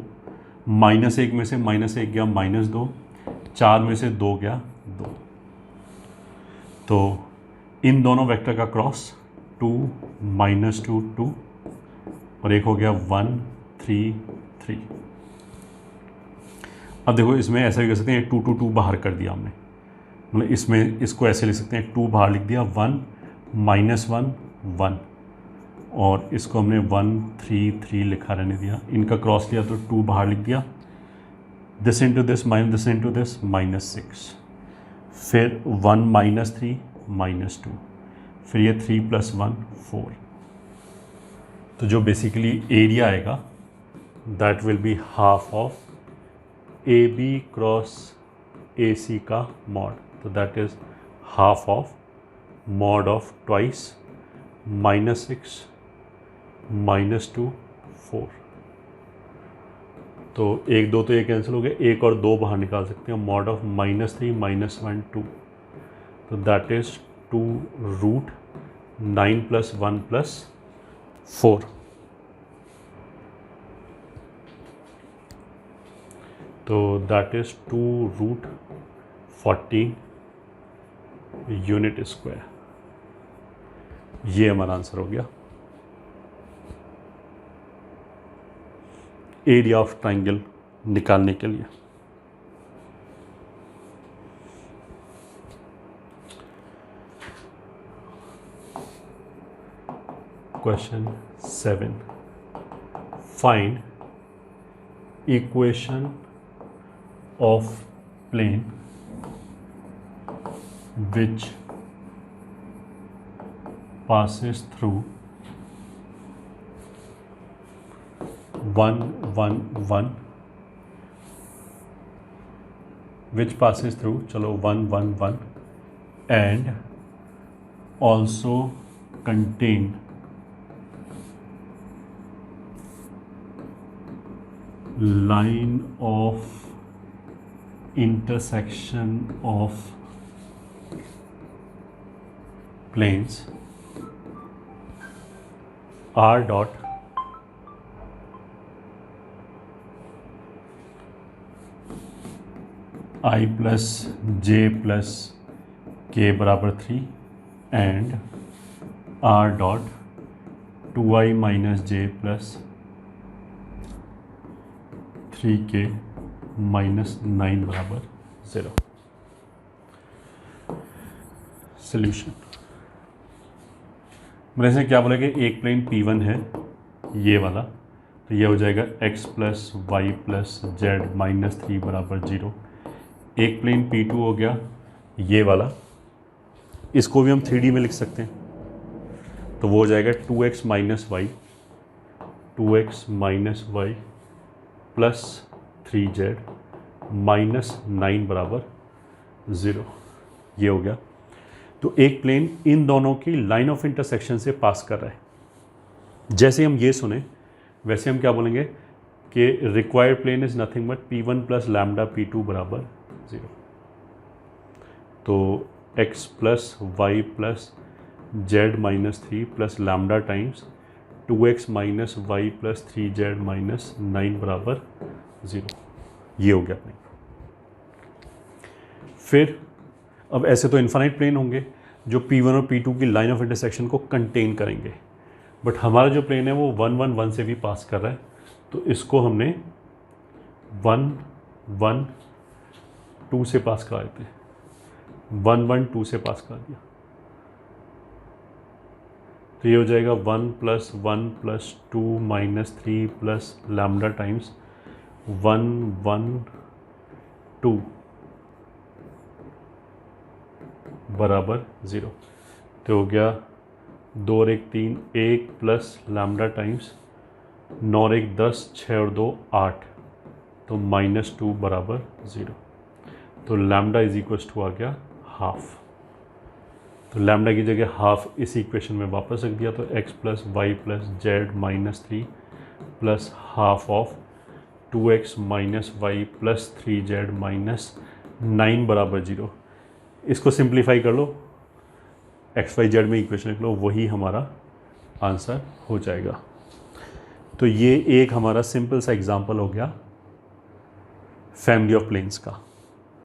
-1 में से -1 गया -2, 4 में से 2 गया 2. तो इन दोनों वेक्टर का क्रॉस 2, -2, 2 और एक हो गया 1, 3, 3. अब देखो इसमें ऐसा भी कर सकते हैं, 2, 2, 2 बाहर कर दिया हमने. मतलब इसमें इसको ऐसे लिख सकते हैं, 2 बाहर लिख दिया, 1, -1, 1 और इसको हमने 1, 3, 3 लिखा रहने दिया. इनका क्रॉस लिया तो 2 बाहर लिख दिया. This into this minus this into this -6. फिर 1, -3, -2. फिर ये 3 + 1 4. तो जो बेसिकली एरिया आएगा that will be half of AB cross AC का मॉड. तो that is half of mod of twice -6 -2 4. तो 1, 2 तो ये कैंसिल हो गया, 1 और 2 बाहर निकाल सकते हैं. Mod of -3 -1 2. तो दैट इज 2 √9 + 1 + 4. तो दैट इज 2 √14 यूनिट स्क्वायर. ये हमारा आंसर हो गया एरिया ऑफ ट्राइंगल निकालने के लिए. Question 7, find equation of plane which passes through 1 1 1, which passes through चलो 1 1 1 and also contain line of intersection of planes r dot I plus j plus k बराबर 3 and r dot 2i minus j plus 3k minus 9 बराबर 0। Solution मेरे से क्या बोला कि एक plane P1 है ये वाला, तो ये हो जाएगा x plus Y plus Z minus 3 बराबर 0। एक प्लेन P2 हो गया ये वाला, इसको भी हम 3D में लिख सकते हैं, तो वो हो जाएगा 2x minus Y, 2x minus Y plus 3z minus 9 बराबर 0। ये हो गया। तो एक प्लेन इन दोनों की लाइन ऑफ इंटरसेक्शन से पास कर रहा है। जैसे हम ये सुने वैसे हम क्या बोलेंगे कि required plane is nothing but P1 plus lambda P2 बराबर 0। तो x plus Y plus Z minus 3 plus lambda times 2x minus Y plus 3z minus 9 बराबर 0। ये हो गया प्लेन। फिर अब ऐसे तो इन्फाइनाइट प्लेन होंगे जो P1 और P2 की लाइन ऑफ इंटरसेक्शन को कंटेन करेंगे, बट हमारा जो प्लेन है वो 1 1 1 से भी पास कर रहा है, तो इसको हमने 1 1 2 से पास करा देते हैं। 1 1 2 से पास करा दिया तो ये हो जाएगा 1 plus 1 plus 2 minus 3 plus lambda times 1 1 2 बराबर 0। तो हो गया 2 और 1 3, 1 प्लस लैम्डा टाइम्स 9 और 1 10, 6 और 2 8, तो माइनस 2 बराबर 0। तो लैम्डा इज इक्वल्स टू आ गया हाफ। तो लैम्डा की जगह हाफ इस इक्वेशन में वापस रख दिया, तो x plus Y plus Z minus 3 plus half of 2x minus Y plus 3z minus 9 बराबर 0। इसको सिंप्लीफाई कर लो, एक्स वाई जेड में इक्वेशन लिख लो, वही हमारा आंसर हो जाएगा। तो ये एक हमारा सिंपल सा एग्जांपल हो गया फैमिली ऑफ प्लेन्स का।